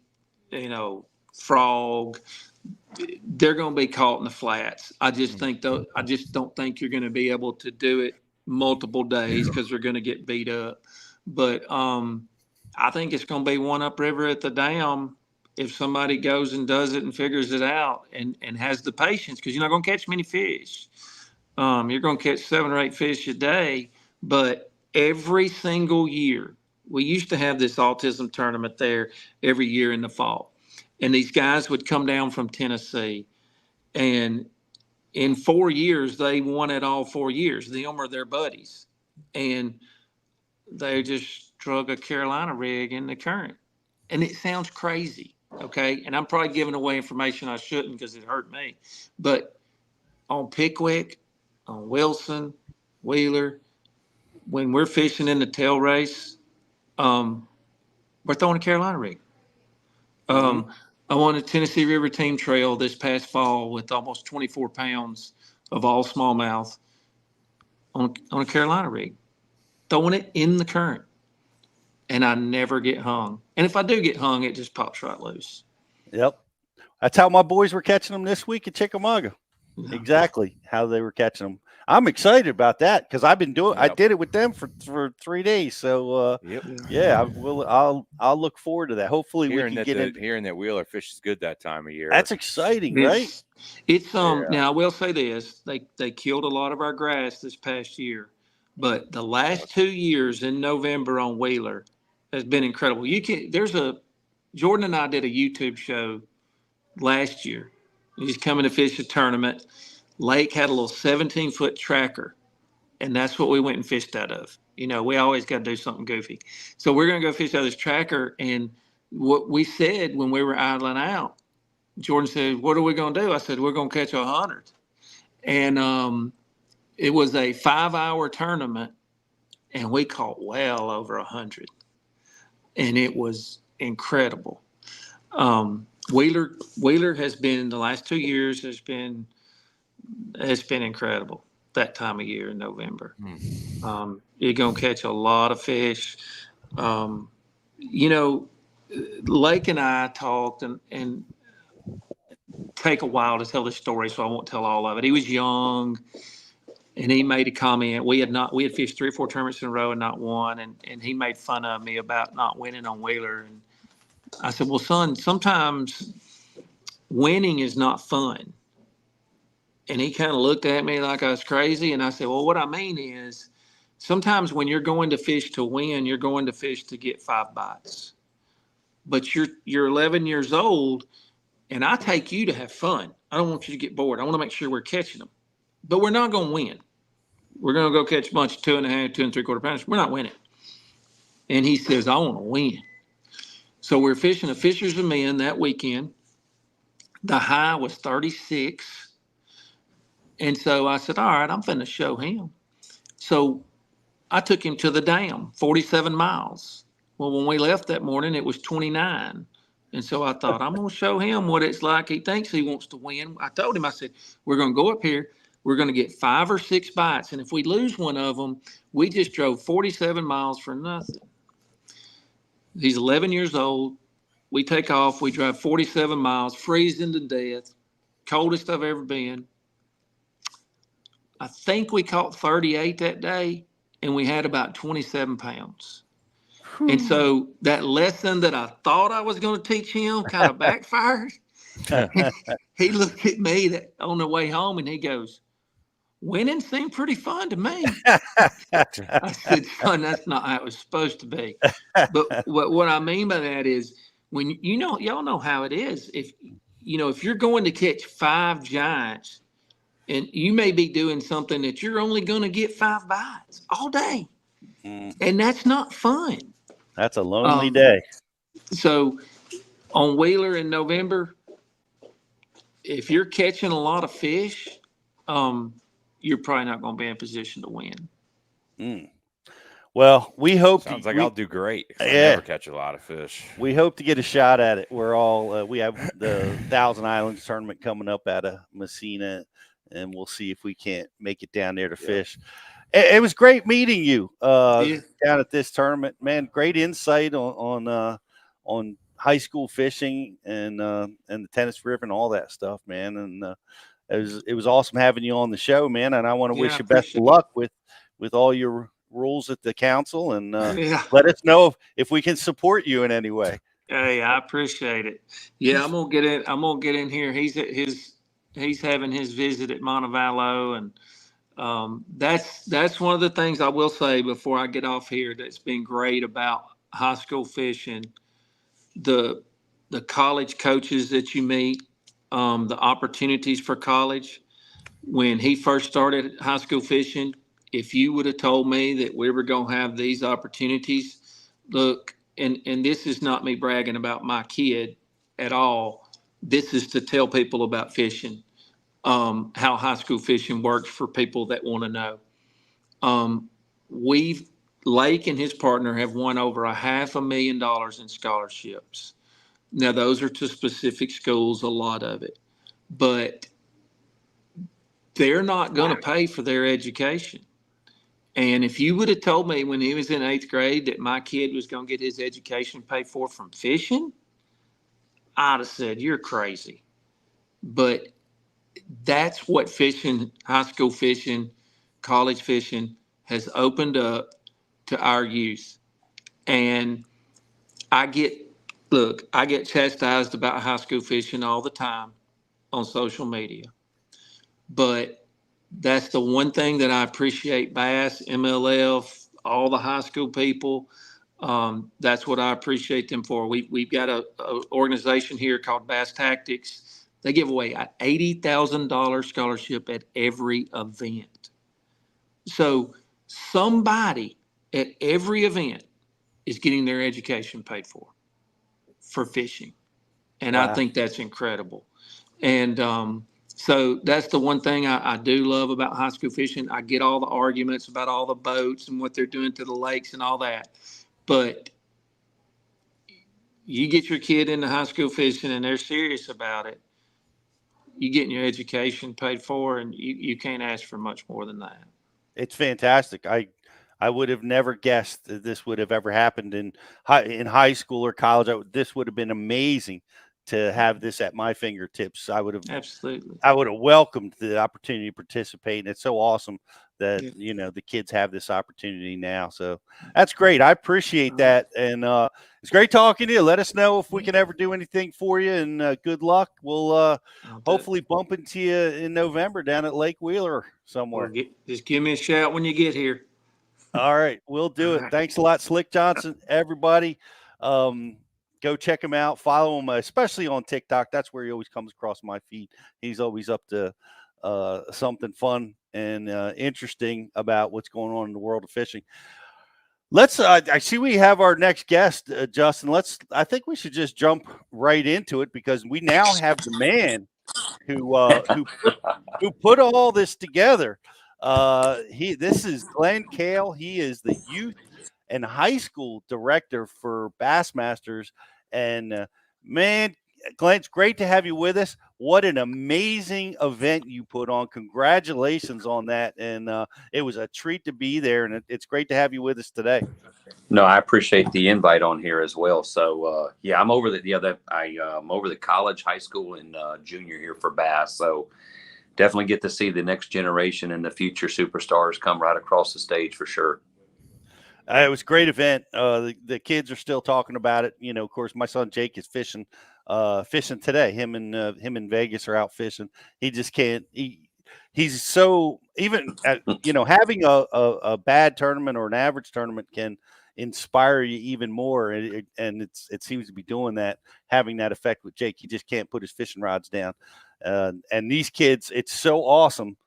frog. They're going to be caught in the flats. I just don't think you're going to be able to do it multiple days because they're going to get beat up. But I think it's going to be one upriver at the dam if somebody goes and does it and figures it out and has the patience, because you're not going to catch many fish. You're going to catch 7 or 8 fish a day. But every single year, we used to have this autism tournament there every year in the fall. and these guys would come down from Tennessee, and in 4 years they won it all 4 years. Them or their buddies, and they just drug a Carolina rig in the current. And it sounds crazy, okay? And I'm probably giving away information I shouldn't because it hurt me. But on Pickwick, on Wilson, Wheeler, when we're fishing in the tail race, we're throwing a Carolina rig. I won a Tennessee River Team Trail this past fall with almost 24 pounds of all smallmouth on a Carolina rig, throwing it in the current. And I never get hung. And if I do get hung, it just pops right loose. Yep. That's how my boys were catching them this week at Chickamauga. Exactly how they were catching them. I'm excited about that because I've been doing. I did it with them for 3 days. So yeah, I'll look forward to that. Hopefully we can get in. Hearing that Wheeler fish is good that time of year. That's exciting, right? It's Now I will say this: they killed a lot of our grass this past year, but the last 2 years in November on Wheeler has been incredible. Jordan and I did a YouTube show last year. He's coming to fish a tournament. Lake had a little 17-foot tracker, and that's what we went and fished out of. We always got to do something goofy. So we're going to go fish out of this tracker, and what we said when we were idling out, Jordan said, "What are we going to do?" I said, "We're going to catch 100." And it was a 5-hour tournament, and we caught well over 100. And it was incredible. Wheeler has been, the last 2 years has been incredible that time of year in November. You're going to catch a lot of fish. Lake and I talked and take a while to tell this story, so I won't tell all of it. He was young and he made a comment. We had fished 3 or 4 tournaments in a row and not won. And he made fun of me about not winning on Wheeler. And I said, "Well, son, sometimes winning is not fun." And he kind of looked at me like I was crazy. And I said, "Well, what I mean is sometimes when you're going to fish to win, you're going to fish to get 5 bites. But you're 11 years old, and I take you to have fun. I don't want you to get bored. I want to make sure we're catching them. But we're not going to win. We're going to go catch a bunch of 2.5, 2 3/4 pounders. We're not winning." And he says, "I want to win." So we're fishing a Fisher's of Men that weekend. The high was 36. And so I said, "All right, I'm finna show him." So I took him to the dam, 47 miles. Well, when we left that morning, it was 29. And so I thought, I'm going to show him what it's like. He thinks he wants to win. I told him, I said, "We're going to go up here. We're going to get 5 or 6 bites. And if we lose one of them, we just drove 47 miles for nothing." He's 11 years old. We take off. We drive 47 miles, freezing to death, coldest I've ever been. I think we caught 38 that day, and we had about 27 pounds. And so that lesson that I thought I was going to teach him kind of backfired. He looked at me on the way home, and he goes, "Winning seemed pretty fun to me." I said, "Son, that's not how it was supposed to be." But what I mean by that is when y'all know how it is. If you're going to catch 5 giants, and you may be doing something that you're only going to get 5 bites all day, and that's not fun. That's a lonely day. So on Wheeler in November, if you're catching a lot of fish, you're probably not going to be in a position to win. Well, we hope. Sounds like I'll do great if I Yeah. never catch a lot of fish. We hope to get a shot at it. We're all we have the Thousand Islands tournament coming up out of Messina, and we'll see if we can't make it down there to fish. It was great meeting you down at this tournament, man. Great insight on high school fishing and the Tennis River and all that stuff, man. And it was awesome having you on the show, man. And I want to wish you best of luck with all your rules at the council, and let us know if we can support you in any way. Hey, I appreciate it. Yeah, I'm gonna get in here. He's having his visit at Montevallo, and that's one of the things I will say before I get off here that's been great about high school fishing. The the college coaches that you meet, the opportunities for college. When he first started high school fishing, if you would have told me that we were going to have these opportunities, look, and this is not me bragging about my kid at all. This is to tell people about fishing, how high school fishing works for people that want to know. Lake and his partner have won over $500,000 in scholarships. Now, those are to specific schools, a lot of it, but they're not going to pay for their education. And if you would have told me when he was in 8th grade that my kid was going to get his education paid for from fishing, I'd have said, you're crazy. But that's what fishing, high school fishing, college fishing has opened up to our youth. And I get chastised about high school fishing all the time on social media. But that's the one thing that I appreciate Bass, MLF, all the high school people. That's what I appreciate them for. We've got a organization here called Bass Tactics. They give away an $80,000 scholarship at every event. So somebody at every event is getting their education paid for fishing. And Wow. I think that's incredible. And so that's the one thing I do love about high school fishing. I get all the arguments about all the boats and what they're doing to the lakes and all that. But you get your kid into high school fishing and they're serious about it, you getting your education paid for, and you can't ask for much more than that. It's fantastic. I would have never guessed that this would have ever happened in high school or college. This would have been amazing to have this at my fingertips. Absolutely. I would have welcomed the opportunity to participate. And it's so awesome that, the kids have this opportunity now. So that's great. I appreciate that. And it's great talking to you. Let us know if we can ever do anything for you, and good luck. We'll hopefully bump into you in November down at Lake Wheeler somewhere. Just give me a shout when you get here. All right. We'll do it. Thanks a lot, Slick Johnson, everybody. Go check him out. Follow him, especially on TikTok. That's where he always comes across my feed. He's always up to something fun and interesting about what's going on in the world of fishing. Let's. I see we have our next guest, Justin. I think we should just jump right into it, because we now have the man who put all this together. This is Glenn Cale. He is the youth and high school director for Bassmasters. And man, Glenn, it's great to have you with us. What an amazing event you put on. Congratulations on that. And it was a treat to be there. And it's great to have you with us today. No, I appreciate the invite on here as well. So I'm over I'm over the college, high school, and junior here for Bass. So definitely get to see the next generation and the future superstars come right across the stage for sure. It was a great event. The kids are still talking about it. Of course, my son Jake is fishing today. Him and Vegas are out fishing. He just can't. He's so, even at, having a bad tournament or an average tournament can inspire you even more, and it seems to be doing that, having that effect with Jake. He just can't put his fishing rods down. And these kids, it's so awesome.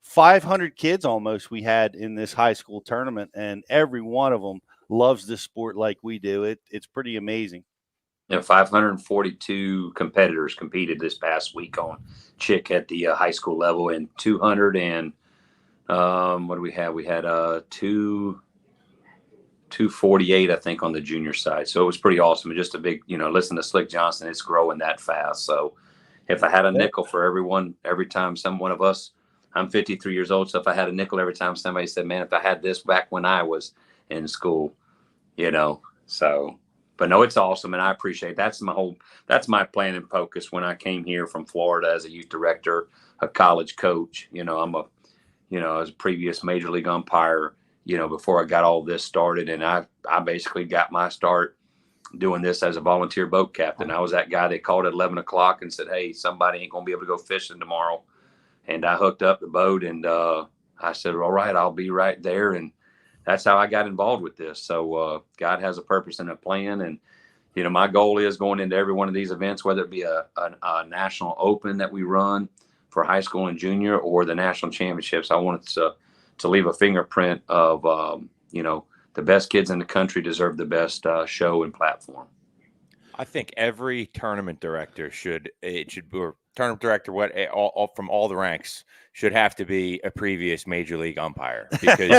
500 kids almost we had in this high school tournament, and every one of them loves this sport like we do. It's pretty amazing. 542 competitors competed this past week on Chick at the high school level, and 200 and what do we have? We had 248, I think, on the junior side. So it was pretty awesome. Just a big, listen to Slick Johnson. It's growing that fast. So if I had a nickel for every time one of us, I'm 53 years old. So if I had a nickel every time somebody said, man, if I had this back when I was in school, so, but no, it's awesome. And I appreciate that's my plan and focus when I came here from Florida as a youth director, a college coach. I'm as a previous major league umpire, before I got all this started. And I basically got my start doing this as a volunteer boat captain. I was that guy that called at 11 o'clock and said, hey, somebody ain't going to be able to go fishing tomorrow. And I hooked up the boat, and I said, all right, I'll be right there. And that's how I got involved with this. So God has a purpose and a plan. And, You know, my goal is going into every one of these events, whether it be a national open that we run for high school and junior, or the national championships. I want it to leave a fingerprint of, you know, the best kids in the country deserve the best show and platform. I think every tournament director or tournament director, all from all the ranks, should have to be a previous major league umpire, because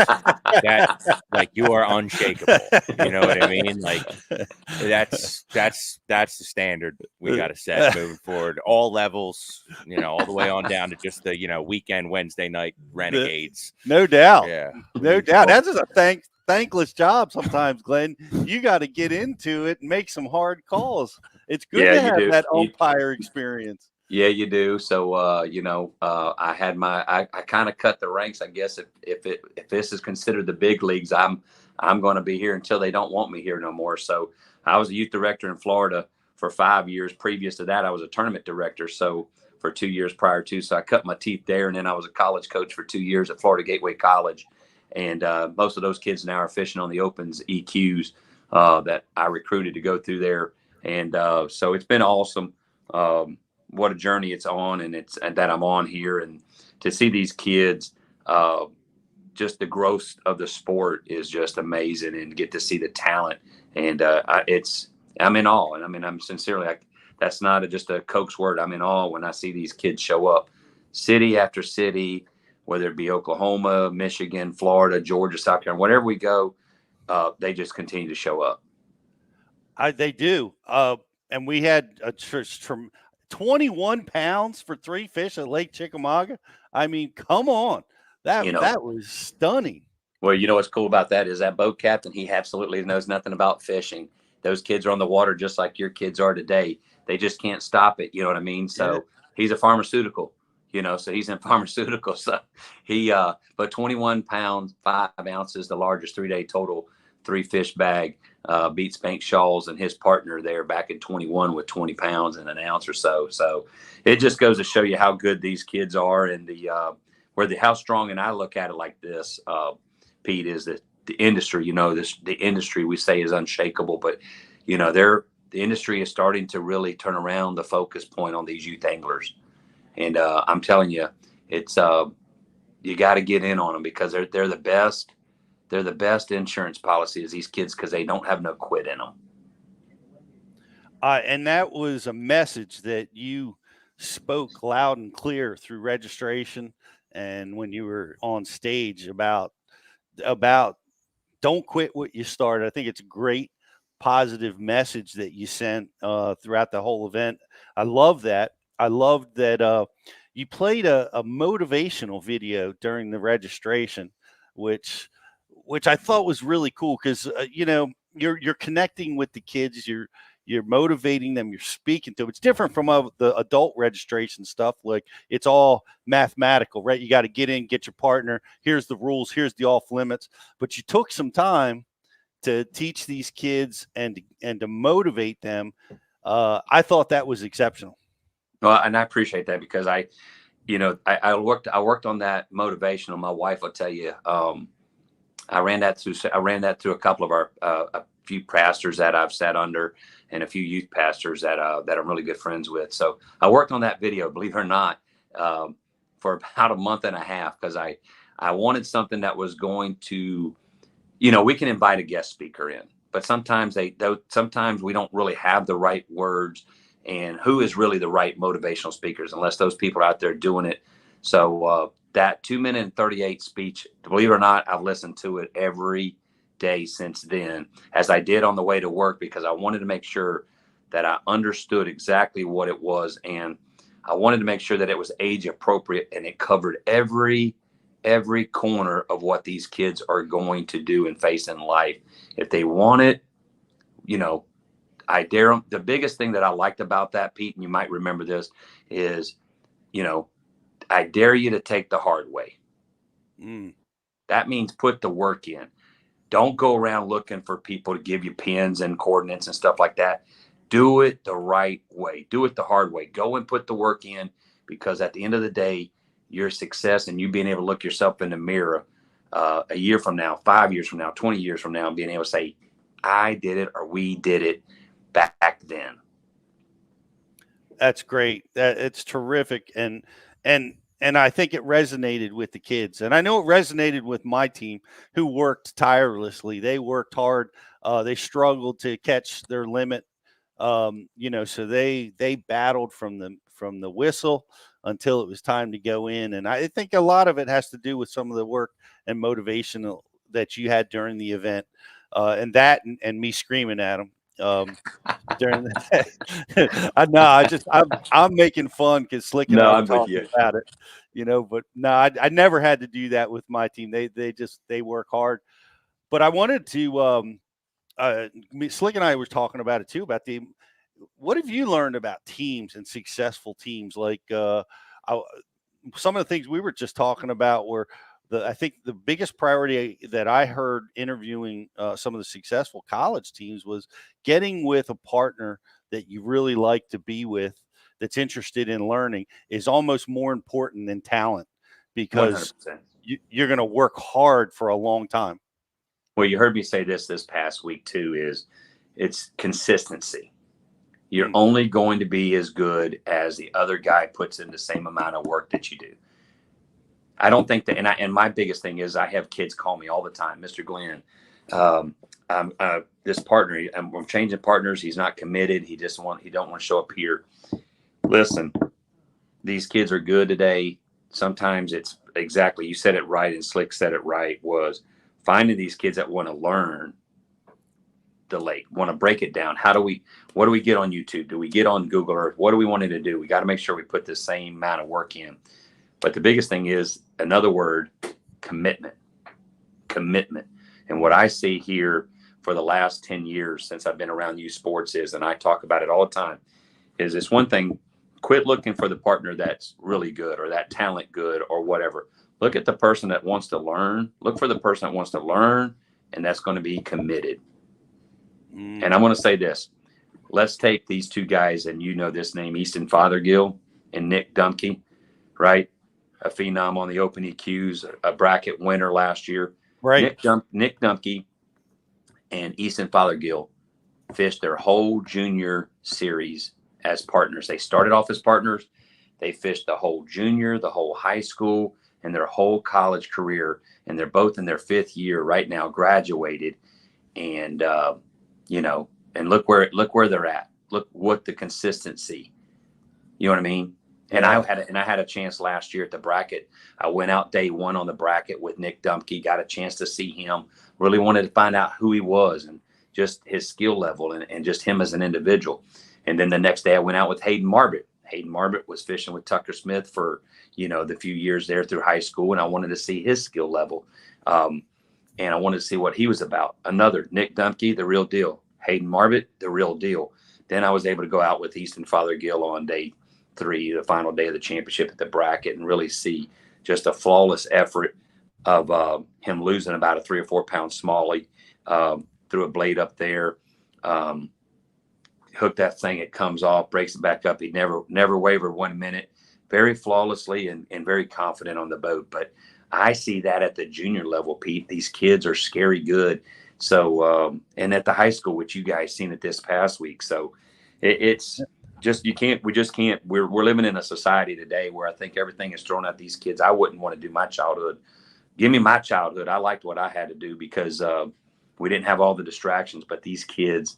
that, like, you are unshakable. You know what I mean? Like, that's the standard we got to set moving forward, all levels, you know, all the way on down to just the, you know, weekend Wednesday night renegades. No doubt. Yeah, No doubt. That's just a thankless job sometimes, Glenn. You got to get into it and make some hard calls. It's good to have that umpire experience. Yeah, you do. So, you know, I kind of cut the ranks, I guess. If this is considered the big leagues, I'm going to be here until they don't want me here no more. So I was a youth director in Florida for 5 years. Previous to that, I was a tournament director. So for 2 years prior to, so I cut my teeth there. And then I was a college coach for 2 years at Florida Gateway College. And most of those kids now are fishing on the Opens EQs that I recruited to go through there. And so it's been awesome. What a journey it's on, and that I'm on here, and to see these kids, just the growth of the sport is just amazing, and get to see the talent. And I'm in awe. And I mean, I'm sincerely, that's not just a Coke's word. I'm in awe when I see these kids show up city after city, whether it be Oklahoma, Michigan, Florida, Georgia, South Carolina, wherever we go, they just continue to show up. They do. And we had from 21 pounds for 3 fish at Lake Chickamauga. I mean, come on. That was stunning. Well, you know what's cool about that is that boat captain, he absolutely knows nothing about fishing. Those kids are on the water just like your kids are today. They just can't stop it. You know what I mean? So he's a pharmaceutical, you know, so he's in pharmaceuticals. So but 21 pounds, 5 ounces, the largest 3-day total 3 fish bag, beat Spank Shawls and his partner there back in 21 with 20 pounds and an ounce or so. So it just goes to show you how good these kids are, and how strong. And I look at it like this, Pete, is that the industry, you know, the industry we say is unshakable, but you know, the industry is starting to really turn around the focus point on these youth anglers. And I'm telling you, it's you got to get in on them, because they're the best. They're the best insurance policy is these kids, because they don't have no quit in them. And that was a message that you spoke loud and clear through registration, and when you were on stage about don't quit what you started. I think it's a great positive message that you sent throughout the whole event. I love that. I loved that you played a motivational video during the registration, which I thought was really cool, because you know, you're connecting with the kids, you're motivating them, you're speaking to them. It's different from the adult registration stuff. Like, it's all mathematical, right? You got to get in, get your partner. Here's the rules. Here's the off limits. But you took some time to teach these kids and to motivate them. I thought that was exceptional. Well, and I appreciate that, because I worked on that motivational. My wife will tell you, I ran that through a couple of a few pastors that I've sat under, and a few youth pastors that I'm really good friends with. So I worked on that video, believe it or not, for about a month and a half, because I wanted something that was going to, you know, we can invite a guest speaker in, but sometimes sometimes we don't really have the right words, and who is really the right motivational speakers unless those people are out there doing it. So that 2-minute and 38 speech, believe it or not, I've listened to it every day since then, as I did on the way to work, because I wanted to make sure that I understood exactly what it was, and I wanted to make sure that it was age appropriate, and it covered every corner of what these kids are going to do and face in life. If they want it, you know, I dare them. The biggest thing that I liked about that, Pete, and you might remember this, is, you know, I dare you to take the hard way. That means put the work in. Don't go around looking for people to give you pins and coordinates and stuff like that. Do it the right way. Do it the hard way. Go and put the work in, because at the end of the day, your success and you being able to look yourself in the mirror a year from now, 5 years from now, 20 years from now, and being able to say, I did it, or we did it, back then. That's great. It's terrific, and I think it resonated with the kids, and I know it resonated with my team, who worked tirelessly. They worked hard. They struggled to catch their limit. So they battled from the whistle until it was time to go in, and I think a lot of it has to do with some of the work and motivation that you had during the event, and me screaming at them. During the day. I'm making fun because Slick and I I'm with talked you. about it, but no, I never had to do that with my team. They work hard. But I wanted to Slick and I were talking about it too, about what have you learned about teams and successful teams? Like some of the things we were just talking about were I think the biggest priority that I heard interviewing some of the successful college teams was getting with a partner that you really like to be with, that's interested in learning, is almost more important than talent, because 100%. You're going to work hard for a long time. Well, you heard me say this past week too, it's consistency. You're only going to be as good as the other guy puts in the same amount of work that you do. I don't think that, and my biggest thing is, I have kids call me all the time, Mr. Glenn, this partner, I'm changing partners. He's not committed. He don't want to show up here. Listen, these kids are good today. Sometimes it's exactly, you said it right, and Slick said it right, was finding these kids that want to learn the lake, want to break it down. What do we get on YouTube? Do we get on Google Earth? What do we want to do? We got to make sure we put the same amount of work in. But the biggest thing is, another word, commitment. And what I see here for the last 10 years since I've been around youth sports is, and I talk about it all the time, is this one thing: quit looking for the partner that's really good or that talent good or whatever. Look at the person that wants to learn. Look for the person that wants to learn, and that's going to be committed. And I want to say this. Let's take these two guys, and you know this name, Easton Fothergill and Nick Dumke, right? A phenom on the Open EQs, a bracket winner last year. Right. Nick Dumke and Easton Fothergill fished their whole junior series as partners. They started off as partners. They fished the whole junior, the whole high school, and their whole college career. And they're both in their 5th year right now, graduated. And, and look where they're at. Look what the consistency, you know what I mean? And I had a chance last year at the bracket. I went out day 1 on the bracket with Nick Dumke, got a chance to see him, really wanted to find out who he was and just his skill level and just him as an individual. And then the next day I went out with Hayden Marbett. Hayden Marbett was fishing with Tucker Smith for, the few years there through high school. And I wanted to see his skill level. And I wanted to see what he was about. Another Nick Dumke, the real deal. Hayden Marbett, the real deal. Then I was able to go out with Easton Fothergill on day 3, the final day of the championship at the bracket, and really see just a flawless effort of him losing about a 3 or 4 pound smallie, threw a blade up there, hooked that thing, it comes off, breaks it back up. He never wavered 1 minute, very flawlessly and very confident on the boat. But I see that at the junior level, Pete. These kids are scary good. So, and at the high school, which you guys seen it this past week. So it's just, we just can't, we're living in a society today where I think everything is thrown at these kids. I wouldn't want to do my childhood. Give me my childhood. I liked what I had to do because we didn't have all the distractions, but these kids,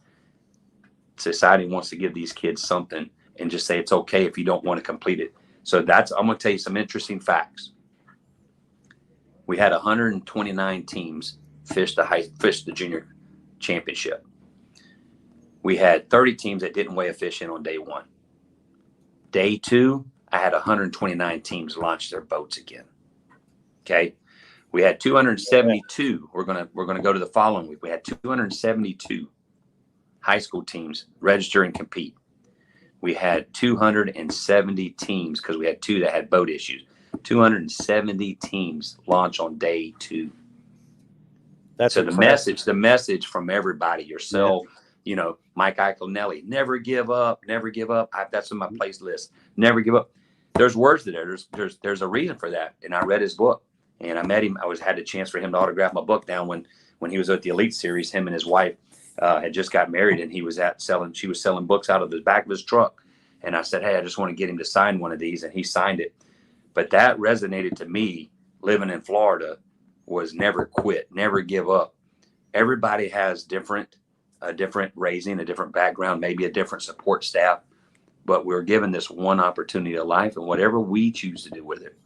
society wants to give these kids something and just say, it's okay if you don't want to complete it. So I'm going to tell you some interesting facts. We had 129 teams fish the junior championship. We had 30 teams that didn't weigh a fish in on day 1. Day 2, I had 129 teams launch their boats again. Okay. We had 272. We're gonna go to the following week. We had 272 high school teams register and compete. We had 270 teams, because we had 2 that had boat issues. 270 teams launch on day 2. That's so the message from everybody, yourself, Mike Eichelnelli, never give up. That's on my place list. Never give up. There's words to there. There's a reason for that. And I read his book, and I met him. I had a chance for him to autograph my book down when he was at the Elite Series, him and his wife. had just got married, and she was selling books out of the back of his truck. And I said, hey, I just want to get him to sign one of these. And he signed it. But that resonated to me. Living in Florida was never quit, never give up. Everybody has a different raising, a different background, maybe a different support staff, but we're given this one opportunity of life, and whatever we choose to do with it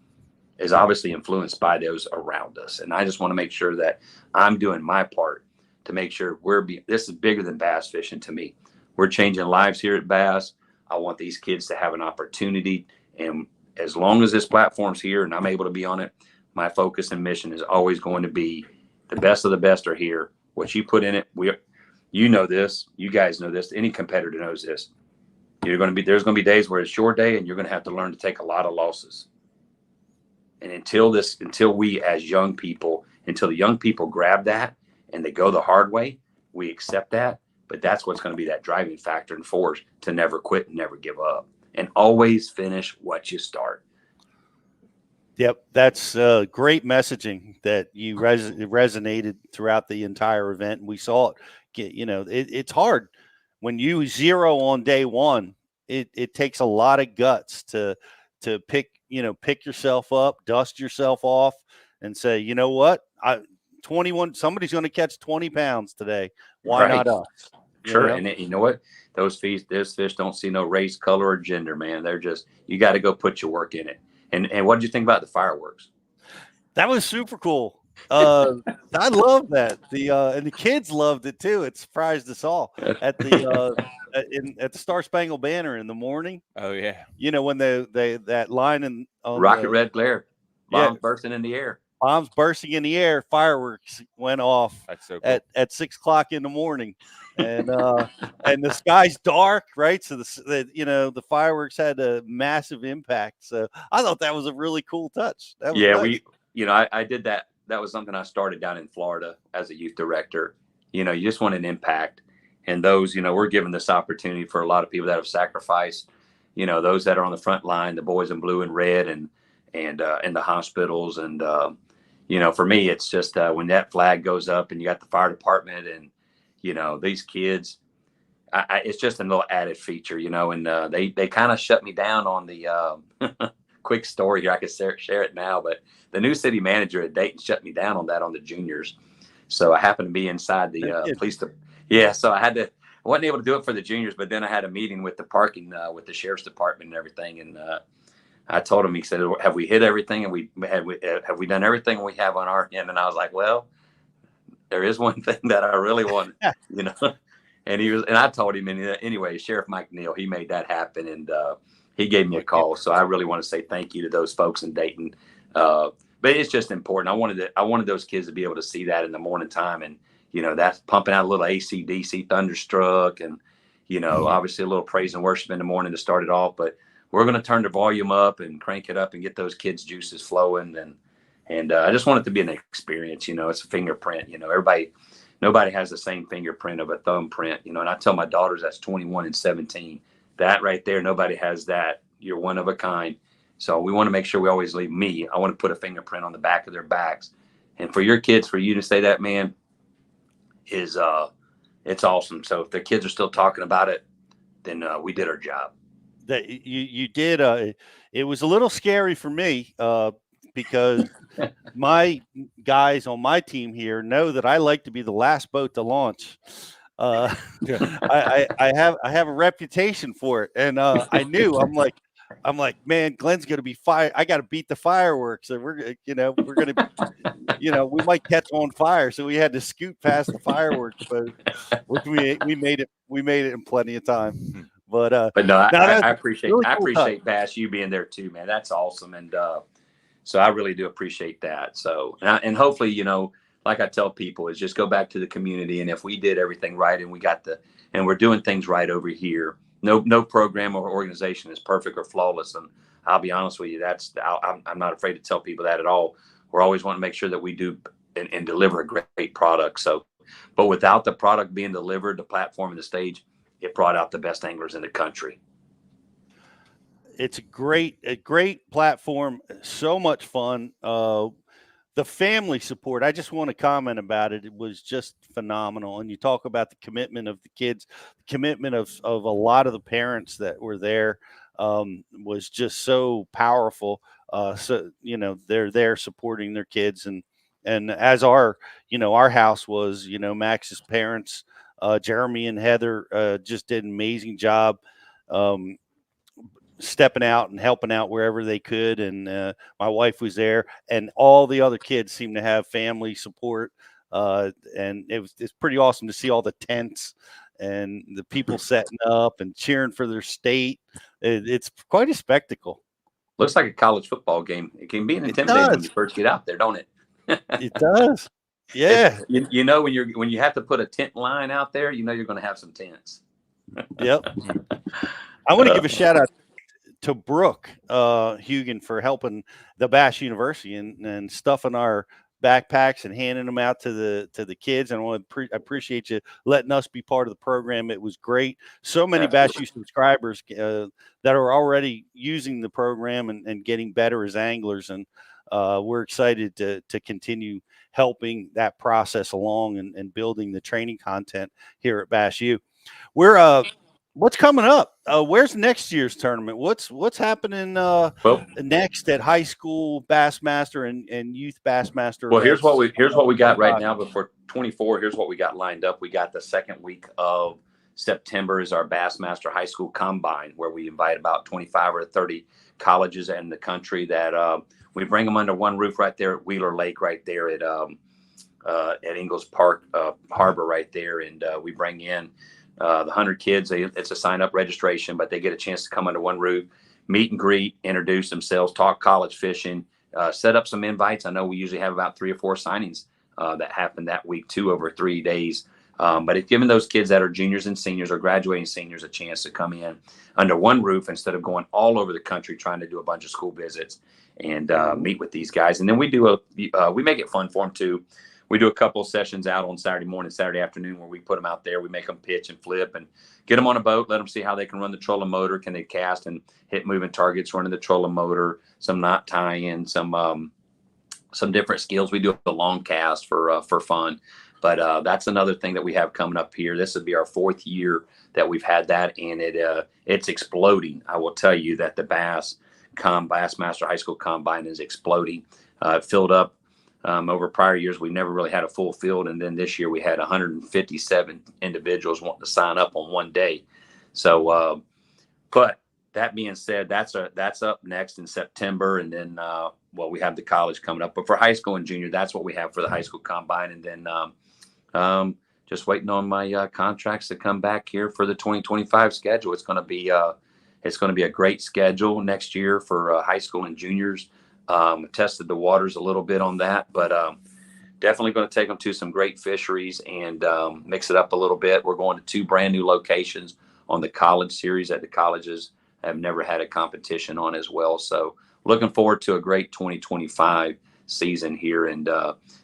is obviously influenced by those around us. And I just want to make sure that I'm doing my part to make sure this is bigger than bass fishing to me. We're changing lives here at Bass. I want these kids to have an opportunity. And as long as this platform's here and I'm able to be on it, my focus and mission is always going to be the best of the best are here. What you put in it, you know this, you guys know this, any competitor knows this. There's going to be days where it's your day, and you're going to have to learn to take a lot of losses. And until we as young people, until the young people grab that and they go the hard way, we accept that. But that's what's going to be that driving factor and force to never quit and never give up, and always finish what you start. Yep, that's great messaging that you resonated throughout the entire event. And we saw it. It's hard when you zero on day one. It takes a lot of guts to pick yourself up, dust yourself off, and say, you know what, 21. Somebody's going to catch 20 pounds today. Why not us? Sure. And you know what? Those fish don't see no race, color, or gender, man. They're just, you got to go put your work in it. And what did you think about the fireworks? That was super cool. I love that. And the kids loved it too. It surprised us all at the at the Star Spangled Banner in the morning. Oh yeah. When that line and rocket red glare, bombs bursting in the air. Bombs bursting in the air, fireworks went off. That's so cool. at 6 o'clock in the morning, and and the sky's dark, right? So the fireworks had a massive impact. So I thought that was a really cool touch. That was nice. I did that. That was something I started down in Florida as a youth director. You just want an impact, and those we're given this opportunity for a lot of people that have sacrificed. Those that are on the front line, the boys in blue and red, and in the hospitals, and for me, it's just when that flag goes up and you got the fire department and, these kids, it's just a little added feature, and they kind of shut me down on the quick story here. I could share it now, but the new city manager at Dayton shut me down on that on the juniors. So I happened to be inside the police. So I wasn't able to do it for the juniors, but then I had a meeting with the parking, with the sheriff's department and everything. And I told him, he said, have we hit everything? And have we done everything we have on our end? And I was like, well, there is one thing that I really want, and I told him, and anyway, Sheriff Mike Neal, he made that happen. And he gave me a call. So I really want to say thank you to those folks in Dayton. But it's just important. I wanted those kids to be able to see that in the morning time. And, that's pumping out a little AC/DC Thunderstruck and, obviously a little praise and worship in the morning to start it off. But we're going to turn the volume up and crank it up and get those kids' juices flowing. And I just want it to be an experience. It's a fingerprint. Nobody has the same fingerprint of a thumbprint. And I tell my daughters that's 21 and 17. That right there, nobody has that. You're one of a kind. So we want to make sure we always leave I want to put a fingerprint on the back of their backs. And for your kids, for you to say that, man, is it's awesome. So if the kids are still talking about it, then we did our job. That you did. It was a little scary for me because my guys on my team here know that I like to be the last boat to launch. I have a reputation for it, and I knew I'm like, man, Glenn's gonna be fire. I got to beat the fireworks, and we're gonna, we might catch on fire. So we had to scoot past the fireworks boat, which we made it. We made it in plenty of time. But no, I appreciate really I cool appreciate touch. Bass, you being there too, man. That's awesome, and so I really do appreciate that. So and hopefully, like I tell people, is just go back to the community, and if we did everything right, and we're doing things right over here, no program or organization is perfect or flawless. And I'll be honest with you, I'm not afraid to tell people that at all. We're always want to make sure that we do and deliver a great product. So, but without the product being delivered, the platform and the stage, it brought out the best anglers in the country. It's a great platform. So much fun. the family support, I just want to comment about it. It was just phenomenal. And you talk about the commitment of the kids, the commitment of a lot of the parents that were there was just so powerful. So, they're there supporting their kids. And as our house was, Max's parents, Jeremy and Heather just did an amazing job. Stepping out and helping out wherever they could. And my wife was there, and all the other kids seemed to have family support. And it's pretty awesome to see all the tents and the people setting up and cheering for their state. It's quite a spectacle. Looks like a college football game. It can be intimidating when you first get out there, don't it? It does. Yeah. When you have to put a tent line out there, you're going to have some tents. Yep. I want to give a shout out to Brooke Hugan for helping the Bass University and stuffing our backpacks and handing them out to the kids. And I want to appreciate you letting us be part of the program. It was great. So many Bass U subscribers that are already using the program and getting better as anglers. And we're excited to continue helping that process along and building the training content here at Bass U. We're what's coming up? Where's next year's tournament? What's happening next at high school Bassmaster and youth Bassmaster? Well, here's what we got right now before 24. Here's what we got lined up. We got the second week of September is our Bassmaster High School Combine, where we invite about 25 or 30 colleges in the country that we bring them under one roof right there at Wheeler Lake, right there at Ingalls Park Harbor, right there, and we bring in the 100 kids. It's a sign-up registration, but they get a chance to come under one roof, meet and greet, introduce themselves, talk college fishing, set up some invites. I know we usually have about 3 or 4 signings that happen that week too, over 3 days. But it's giving those kids that are juniors and seniors or graduating seniors a chance to come in under one roof instead of going all over the country trying to do a bunch of school visits and meet with these guys. And then we make it fun for them too. We do a couple of sessions out on Saturday morning, Saturday afternoon, where we put them out there. We make them pitch and flip and get them on a boat, let them see how they can run the trolling motor. Can they cast and hit moving targets running the trolling motor, some knot tying, some different skills. We do a long cast for fun. But that's another thing that we have coming up here. This would be our 4th year that we've had that, and it's exploding. I will tell you that the Bassmaster High School Combine is exploding. It filled up. Over prior years, we've never really had a full field, and then this year we had 157 individuals wanting to sign up on one day. So, but that being said, that's up next in September, and then we have the college coming up. But for high school and junior, that's what we have for the high school combine, and then just waiting on my contracts to come back here for the 2025 schedule. It's going to be a great schedule next year for high school and juniors. Tested the waters a little bit on that, but definitely going to take them to some great fisheries and mix it up a little bit. We're going to 2 brand new locations on the college series that the colleges have never had a competition on as well. So looking forward to a great 2025 season here and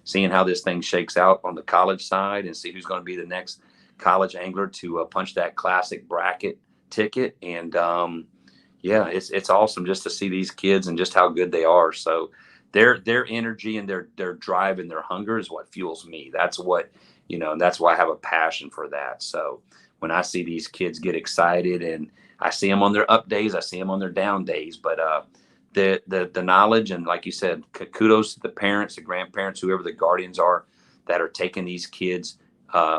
seeing how this thing shakes out on the college side and see who's going to be the next college angler to punch that classic bracket ticket. And yeah, it's awesome just to see these kids and just how good they are. So their energy and their drive and their hunger is what fuels me. That's what, and that's why I have a passion for that. So when I see these kids get excited, and I see them on their up days, I see them on their down days, but the knowledge, and like you said, kudos to the parents, the grandparents, whoever the guardians are that are taking these kids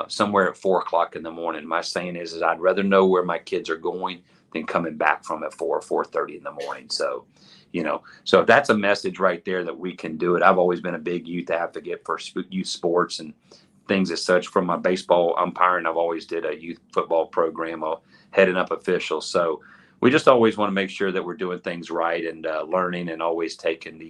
somewhere at 4:00 in the morning. My saying is I'd rather know where my kids are going than coming back from at 4:30 in the morning. So, so if that's a message right there that we can do it. I've always been a big youth advocate for youth sports and things as such. From my baseball umpiring, I've always did a youth football program, heading up officials. So we just always want to make sure that we're doing things right and learning and always taking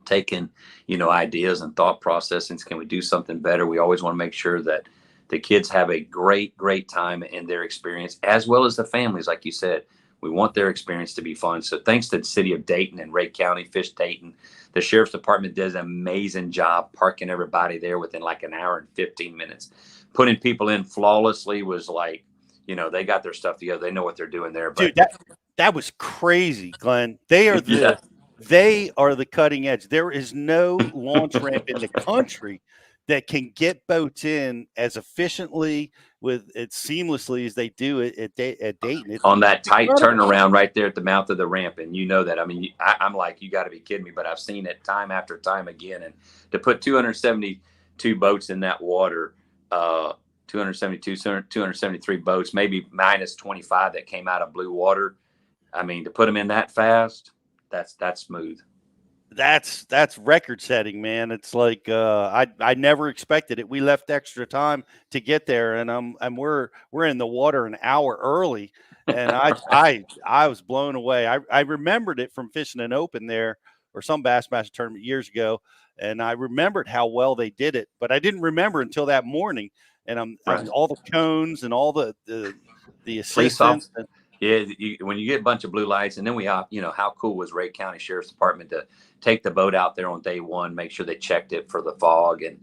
ideas and thought processes. Can we do something better? We always want to make sure that the kids have a great time in their experience, as well as the families. Like you said, we want their experience to be fun. So thanks to the city of Dayton and Ray County, Fish Dayton, the sheriff's department does an amazing job parking everybody there within like an hour and 15 minutes. Putting people in flawlessly was like, they got their stuff together. They know what they're doing there. But dude, that was crazy, Glenn. They are They are the cutting edge. There is no launch ramp in the country that can get boats in as efficiently with it seamlessly as they do it at Dayton. On that tight incredible. turnaround right there at the mouth of the ramp. And you know that. I mean, I'm like, you got to be kidding me, but I've seen it time after time again. And to put 272 boats in that water, 273 boats, maybe minus 25 that came out of blue water. I mean, to put them in that fast, that's smooth. That's record setting, man. It's like I never expected it. We left extra time to get there, and we're in the water an hour early, and I was blown away. I remembered it from fishing an open there or some Bassmaster tournament years ago, and I remembered how well they did it, but I didn't remember until that morning. And Right. all the cones and all the assistants. Yeah, when you get a bunch of blue lights, and then how cool was Ray County Sheriff's Department to take the boat out there on day one, make sure they checked it for the fog, and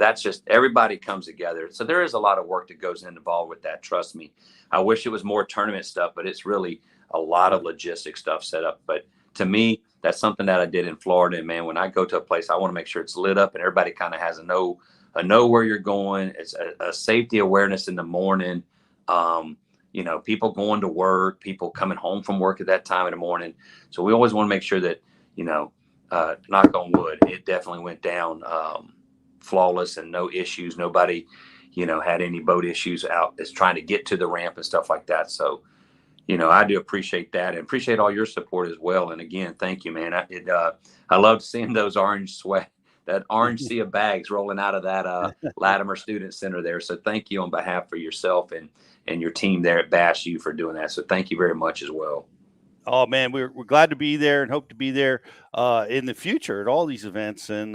that's just everybody comes together. So there is a lot of work that goes involved with that. Trust me. I wish it was more tournament stuff, but it's really a lot of logistic stuff set up. But to me, that's something that I did in Florida. And man, when I go to a place, I want to make sure it's lit up and everybody kind of has a know where you're going. It's a safety awareness in the morning. People going to work, people coming home from work at that time in the morning. So we always want to make sure that, knock on wood, it definitely went down flawless and no issues. Nobody, had any boat issues out that's trying to get to the ramp and stuff like that. So, I do appreciate that and appreciate all your support as well. And again, thank you, man. I love seeing those that orange sea of bags rolling out of that Latimer Student Center there. So thank you on behalf of yourself and your team there at Bass U for doing that. So thank you very much as well. Oh man, we're glad to be there and hope to be there in the future at all these events. And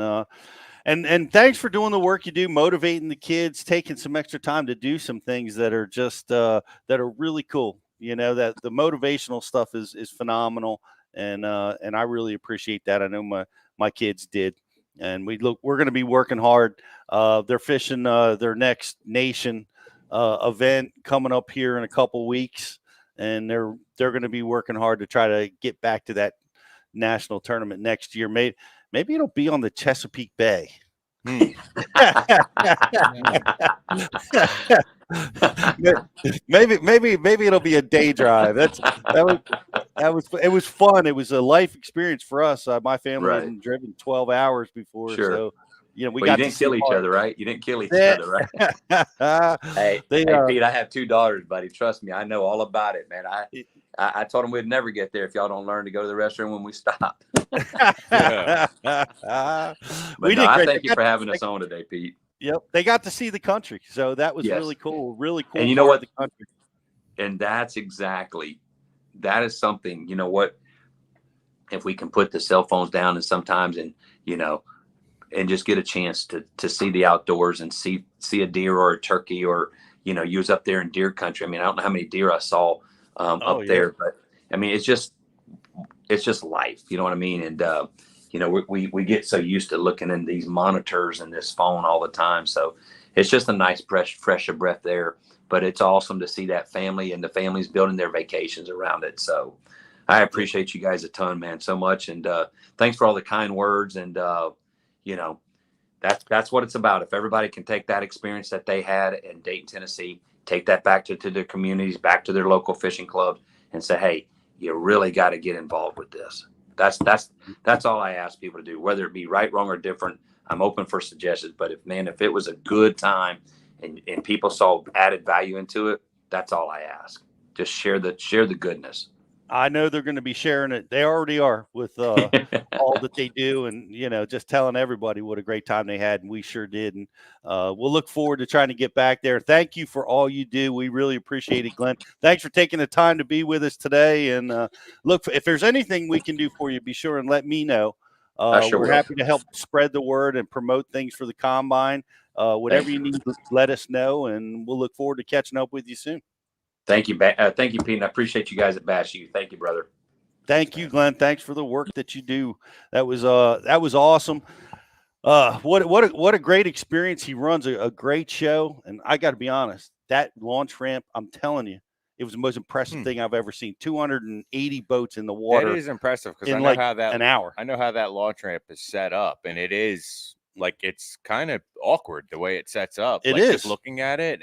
thanks for doing the work you do, motivating the kids, taking some extra time to do some things that are just that are really cool. That the motivational stuff is phenomenal, and I really appreciate that. I know my kids did. And we're going to be working hard. They're fishing their next nation event coming up here in a couple weeks, and they're going to be working hard to try to get back to that national tournament next year. Maybe it'll be on the Chesapeake Bay. maybe it'll be a day drive. It was fun. It was a life experience for us. My family hadn't driven 12 hours before. Sure. So you didn't kill each other, right? You didn't kill each other, right? Hey, Pete, I have 2 daughters, buddy. Trust me, I know all about it, man. I told them we'd never get there if y'all don't learn to go to the restroom when we stop. I thank you for having us on today, Pete. Yep, they got to see the country, so that was really cool. Really cool. And you know what? The country. And that is something. You know what? If we can put the cell phones down and sometimes, and just get a chance to see the outdoors and see a deer or a turkey, or you was up there in deer country. I mean, I don't know how many deer I saw up there, but I mean, it's just life. You know what I mean? And we get so used to looking in these monitors and this phone all the time. So it's just a nice fresh of breath there. But it's awesome to see that family and the families building their vacations around it. So I appreciate you guys a ton, man, so much. And thanks for all the kind words. And that's what it's about. If everybody can take that experience that they had in Dayton, Tennessee, take that back to their communities, back to their local fishing clubs, and say, hey, you really got to get involved with this. That's all I ask people to do, whether it be right, wrong, or different. I'm open for suggestions, but if it was a good time and people saw added value into it, that's all I ask. Just share the goodness. I know they're going to be sharing it. They already are with all that they do, and just telling everybody what a great time they had, and we sure did. And we'll look forward to trying to get back there. Thank you for all you do. We really appreciate it, Glenn. Thanks for taking the time to be with us today. And if there's anything we can do for you, be sure and let me know. We're happy to help spread the word and promote things for the combine. Whatever you need, let us know, and we'll look forward to catching up with you soon. Thank you. Thank you, Pete. And I appreciate you guys at Bass U. Thank you, brother. Thank you, Glenn. Thanks for the work that you do. That was awesome. What a great experience. He runs a great show. And I got to be honest, that launch ramp, I'm telling you, It was the most impressive thing I've ever seen. 280 boats in the water. That is impressive because I in know like how that an hour. I know how that launch ramp is set up, and it is like it's kind of awkward the way it sets up. It like, is. just looking at it,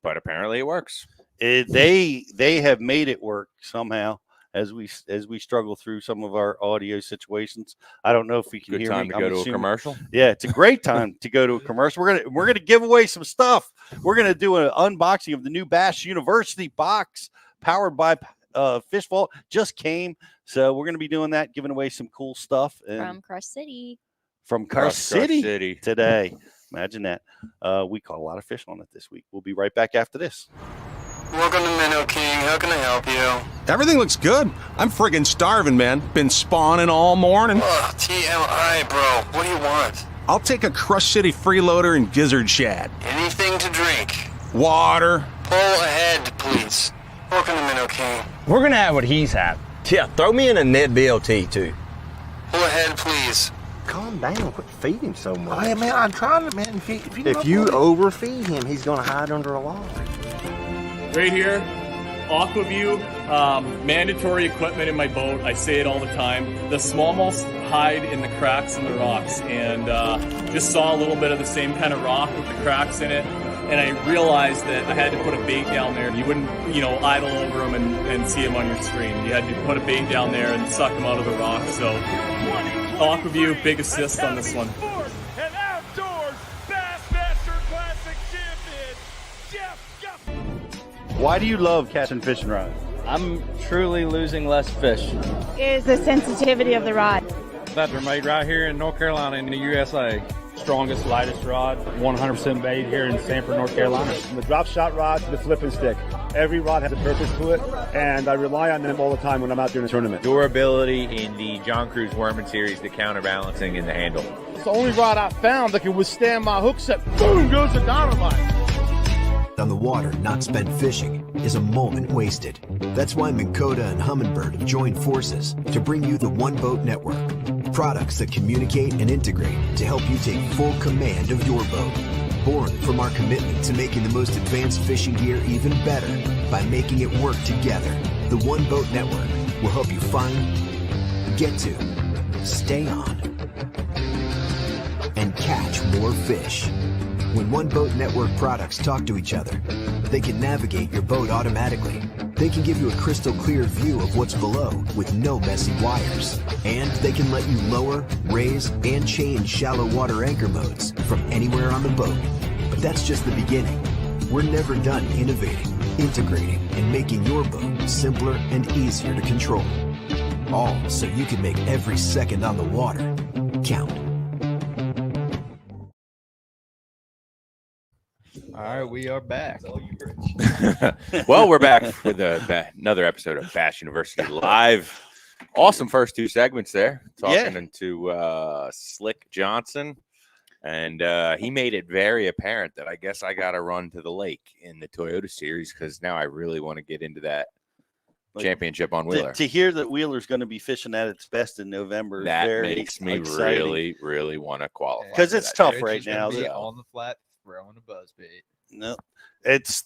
but apparently it works. They have made it work somehow as we struggle through some of our audio situations. I don't know if we can Good hear time me. to go to a commercial. Yeah, it's a great time to go to a commercial. We're gonna give away some stuff. We're gonna do an unboxing of the new Bass University box powered by Fish Vault. Just came, so we're gonna be doing that, giving away some cool stuff From Crush City. From Crush City today. Mm-hmm. Imagine that. We caught a lot of fish on it this week. We'll be right back after this. Welcome to Minnow King. How can I help you? Everything looks good. I'm friggin' starving, man. Been spawning all morning. Ugh, TMI, bro. What do you want? I'll take a Crush City freeloader and gizzard shad. Anything to drink. Water. Pull ahead, please. Welcome to Minnow King. We're gonna have what he's had. Yeah, throw me in a net BLT too. Pull ahead, please. Calm down. Quit feeding him so much. Hey, man, I'm trying to, man. If you overfeed him, he's going to hide under a log. Right here, AquaView, mandatory equipment in my boat. I say it all the time. The smallmouths hide in the cracks in the rocks, and just saw a little bit of the same kind of rock with the cracks in it. And I realized that I had to put a bait down there. You wouldn't, idle over them and see them on your screen. You had to put a bait down there and suck them out of the rock. So, AquaView, big assist on this one. And outdoors Bassmaster Classic champion, Jeff. Why do you love catching fishing rods? I'm truly losing less fish. Is the sensitivity of the rod. That they're made right here in North Carolina in the USA. Strongest, lightest rod, 100% made here in Sanford, North Carolina. From the drop shot rod to the flipping stick. Every rod has a purpose to it, and I rely on them all the time when I'm out there in a tournament. Durability in the John Cruz Worming series, the counterbalancing in the handle. It's the only rod I found that can withstand my hook set. Boom goes the dynamite. On the water, not spent fishing, is a moment wasted. That's why Minn Kota and Humminbird have joined forces to bring you the One Boat Network. Products that communicate and integrate to help you take full command of your boat. Born from our commitment to making the most advanced fishing gear even better by making it work together. The One Boat Network will help you find, get to, stay on, and catch more fish. When One Boat Network products talk to each other, they can navigate your boat automatically. They can give you a crystal clear view of what's below with no messy wires. And they can let you lower, raise, and change shallow water anchor modes from anywhere on the boat. But that's just the beginning. We're never done innovating, integrating, and making your boat simpler and easier to control. All so you can make every second on the water count. All right, we are back. Well, we're back with another episode of Bass University Live. Awesome first two segments there. Talking to Slick Johnson. And he made it very apparent that I guess I got to run to the lake in the Toyota Series because now I really want to get into that championship on Wheeler. To hear that Wheeler's going to be fishing at its best in November, that very makes me exciting. really want to qualify. Because it's tough right Just now. gonna be on the flat throwing a buzzbait. No, it's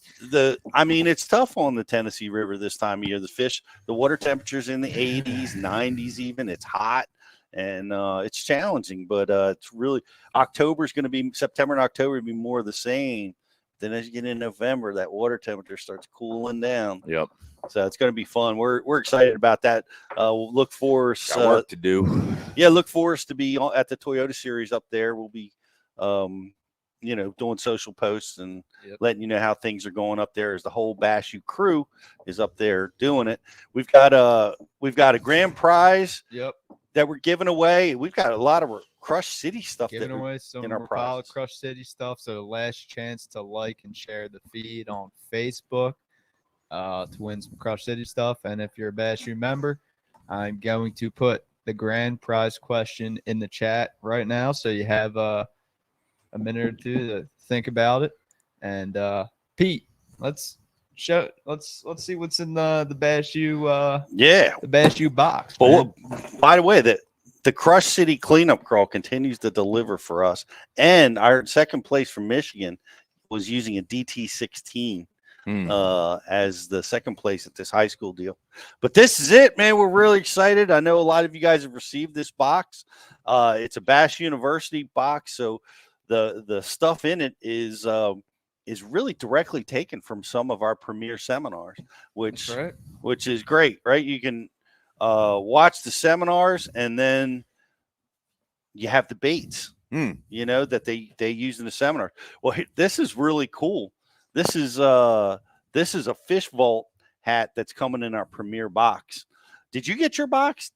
tough on the Tennessee River this time of year. The water temperature's in the 80s, 90s even. It's hot and it's challenging, but it's really September and October will be more of the same. Then as you get in November, that water temperature starts cooling down. Yep. So it's going to be fun. We're excited about that. We'll look for us work to do. Yeah, look for us to be at the Toyota Series up there. We'll be doing social posts and letting you know how things are going up there as the whole Bass U crew is up there doing it. We've got a grand prize that we're giving away. We've got a lot of Crush City stuff giving away some in our more Crush City stuff. So the last chance to like and share the feed on Facebook to win some Crush City stuff. And if you're a Bass U member, I'm going to put the grand prize question in the chat right now. So you have a minute or two to think about it. And Pete, let's see what's in the Bass U the Bass U box. Well, by the way, the Crush City cleanup crawl continues to deliver for us. And our second place from Michigan was using a DT16 as the second place at this high school deal. But this is it, man. We're really excited. I know a lot of you guys have received this box. It's a Bass University box, so the stuff in it is really directly taken from some of our premier seminars, which is great, right? You can watch the seminars, and then you have the baits, that they use in the seminar. Well, this is really cool. This is a Fish Vault hat that's coming in our premier box. Did you get your box?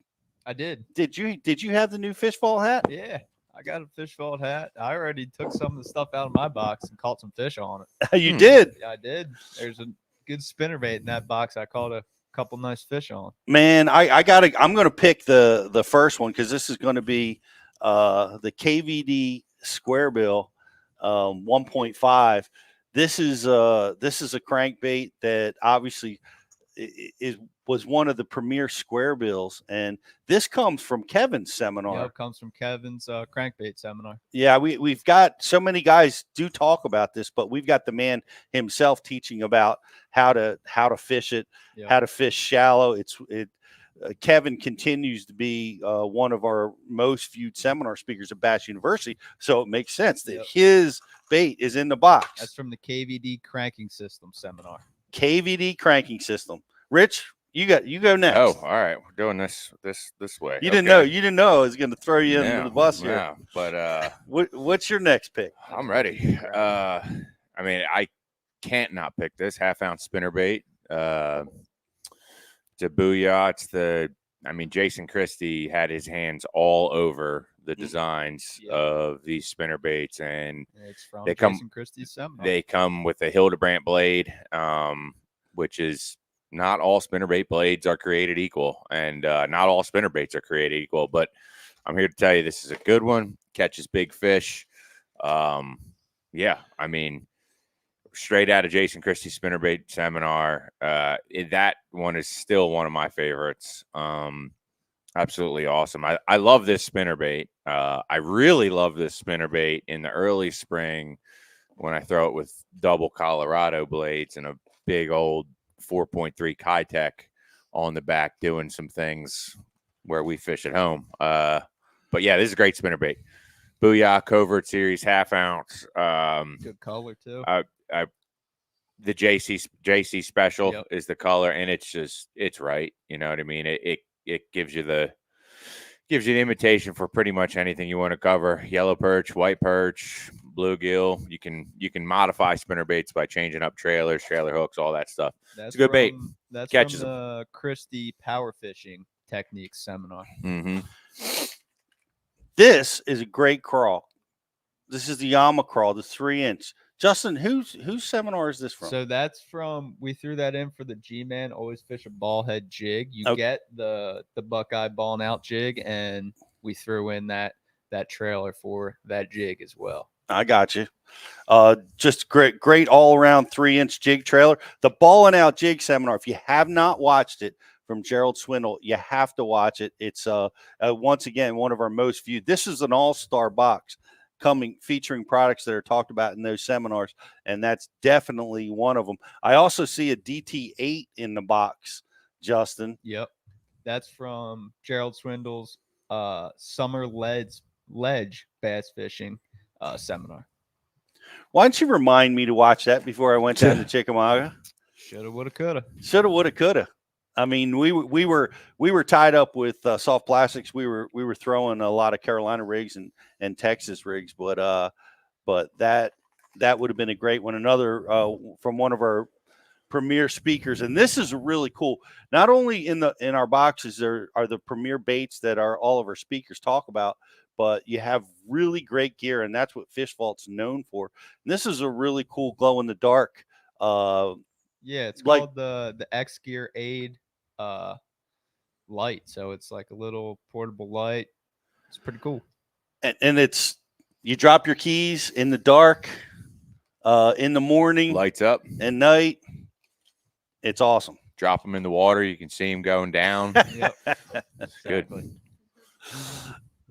I did. Did you have the new Fish Vault hat? Yeah, I got a Fish Vault hat. I already took some of the stuff out of my box and caught some fish on it. You did? Yeah, I did. There's a good spinnerbait in that box. I caught a couple nice fish on. Man, I'm gonna pick the first one, because this is going to be the KVD Square Bill 1.5. This is a crankbait that obviously was one of the premier square bills, and this comes from Kevin's seminar. Yeah, it comes from Kevin's crankbait seminar. Yeah, we've got so many guys do talk about this, but we've got the man himself teaching about how to fish it, how to fish shallow. Kevin continues to be one of our most viewed seminar speakers at Bass University, so it makes sense that his bait is in the box. That's from the KVD Cranking System seminar. KVD Cranking System. Rich, you go next. Oh, all right. We're doing this way. You didn't know I was going to throw you into the bus here. Yeah, but what's your next pick? I'm ready. I mean, I can't not pick this half-ounce spinnerbait. It's a Booyah. Jason Christie had his hands all over the designs of these spinnerbaits, and it's from they Jason Christie's seminar. They come with a Hildebrandt blade, which is not all spinnerbait blades are created equal, and not all spinnerbaits are created equal. But I'm here to tell you this is a good one. Catches big fish. Straight out of Jason Christie's spinnerbait seminar. That one is still one of my favorites. Absolutely awesome. I love this spinnerbait. I really love this spinnerbait in the early spring when I throw it with double Colorado blades and a big old 4.3 Kitech on the back, doing some things where we fish at home. But yeah, this is a great spinnerbait. Booyah Covert Series half ounce. Good color too. The JC Special is the color, and it's right. You know what I mean? It gives you the invitation for pretty much anything you want to cover. Yellow perch, white perch, bluegill. You can modify spinnerbaits by changing up trailers, trailer hooks, all that stuff. It's a good bait. That's Catches from the Christie Power Fishing Techniques seminar. Mm-hmm. This is a great crawl. This is the Yama crawl, the 3-inch. Justin, whose seminar is this from? So that's from, we threw that in for the G-Man Always Fish a Ball Head jig. You get the Buckeye ball and out jig, and we threw in that trailer for that jig as well. I got you. Just great all around 3-inch jig trailer. The ball and out jig seminar, if you have not watched it, from Gerald Swindle, you have to watch it. It's once again one of our most viewed. This is an all-star box featuring products that are talked about in those seminars, and that's definitely one of them. I also see a DT8 in the box, Justin. Yep, that's from Gerald Swindle's Summer Ledge Bass Fishing seminar. Why don't you remind me to watch that before I went down to Chickamauga? Shoulda, woulda, coulda. Shoulda, woulda, coulda. I mean, we were tied up with soft plastics. We were throwing a lot of Carolina rigs and Texas rigs, but that would have been a great one. Another from one of our premier speakers, and this is really cool. Not only in our boxes there are the premier baits that all of our speakers talk about, but you have really great gear, and that's what Fish Vault's known for. And this is a really cool glow in the dark. Yeah, it's called the X Gear Aid light. So it's like a little portable light. It's pretty cool. And it's, you drop your keys in the dark, in the morning, lights up, at night. It's awesome. Drop them in the water. You can see them going down. Yep. Good.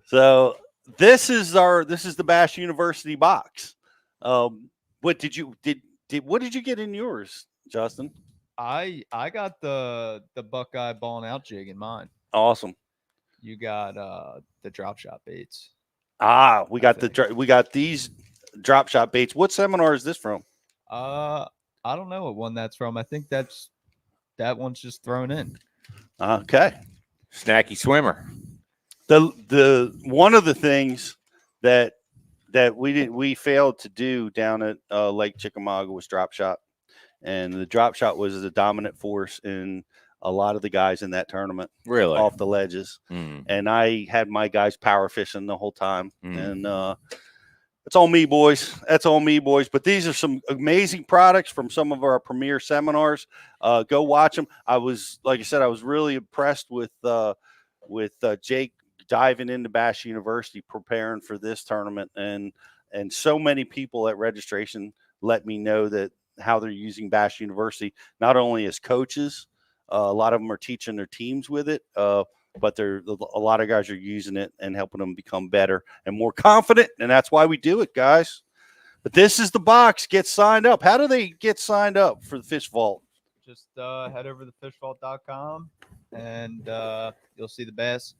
So this is the Bass University box. What did you get in yours? Justin? I got the Buckeye ball and out jig in mine. Awesome. You got the drop shot baits. We got these drop shot baits. What seminar is this from? I don't know what one that's from. I think that one's just thrown in. Okay. Snacky swimmer. The one of the things that we failed to do down at Lake Chickamauga was drop shot, and the drop shot was the dominant force in a lot of the guys in that tournament. Really? Off the ledges. And I had my guys power fishing the whole time. And it's all me, boys. That's all me, boys. But these are some amazing products from some of our premier seminars. Go watch them. Like I said, I was really impressed with Jake diving into Bass University, preparing for this tournament. And so many people at registration let me know that how they're using Bass University, not only as coaches, a lot of them are teaching their teams with it, but a lot of guys are using it and helping them become better and more confident, and that's why we do it, guys. But this is the box. Get signed up. How do they get signed up for the Fish Vault? Just head over to fishvault.com, and you'll see the Bass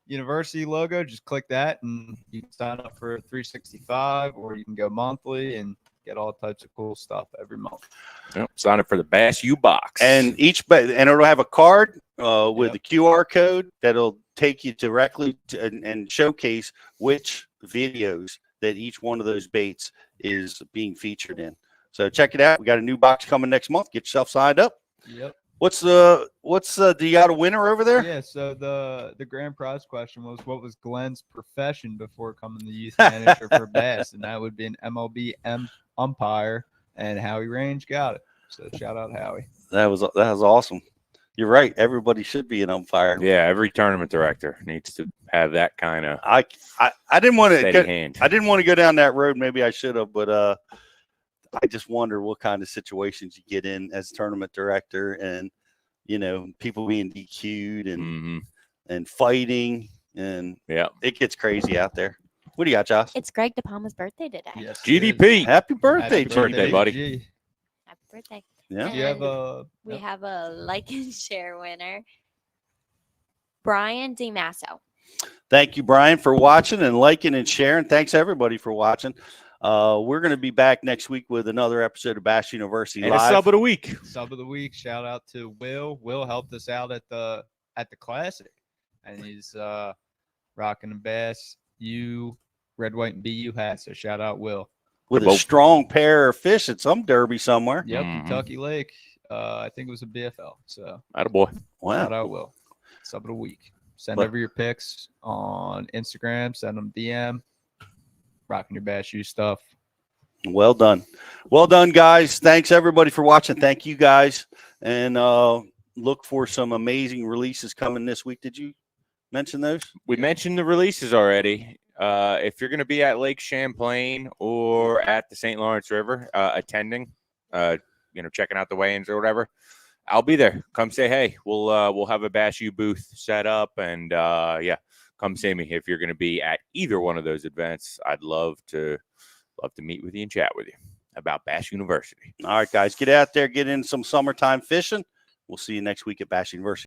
University logo. Just click that, and you can sign up for $365, or you can go monthly and get all types of cool stuff every month. Yep. Sign up for the Bass U box, and it'll have a card with the QR code that'll take you directly to and showcase which videos that each one of those baits is being featured in. So check it out. We got a new box coming next month. Get yourself signed up. Yep. Do you got a winner over there? Yeah, so the grand prize question was, what was Glenn's profession before coming the youth manager for Bass? And that would be an MLB umpire, and Howie Range got it. So shout out Howie. That was awesome. You're right. Everybody should be an umpire. Yeah, every tournament director needs to have that kind of I didn't want to hand. I didn't want to go down that road. Maybe I should have, but I just wonder what kind of situations you get in as tournament director, and people being DQ'd and fighting, and it gets crazy out there. What do you got, Josh? It's Greg DePalma's birthday today. Yes, GDP. Happy birthday, Happy birthday, buddy. Happy birthday. Yeah. And we have a like and share winner, Brian DiMasso. Thank you, Brian, for watching and liking and sharing. Thanks, everybody, for watching. We're going to be back next week with another episode of Bass University and Live. a sub of the week. Sub of the week. Shout out to Will. Will helped us out at the Classic, and he's rocking the Bass U Red, White, and BU hat. So shout out Will. With a strong pair of fish at some derby somewhere. Yep, Kentucky Lake. I think it was a BFL. So attaboy. Wow. Shout out Will. Sub of the week. Send over your pics on Instagram. Send them DM. Rocking your Bass U stuff. Well done. Well done, guys. Thanks, everybody, for watching. Thank you, guys. And look for some amazing releases coming this week. Did you mention those? We mentioned the releases already. If you're going to be at Lake Champlain or at the St. Lawrence River attending, checking out the weigh-ins or whatever, I'll be there. Come say hey. We'll have a Bass U booth set up, and come see me if you're going to be at either one of those events. I'd love to meet with you and chat with you about Bass University. All right, guys, get out there, get in some summertime fishing. We'll see you next week at Bass University.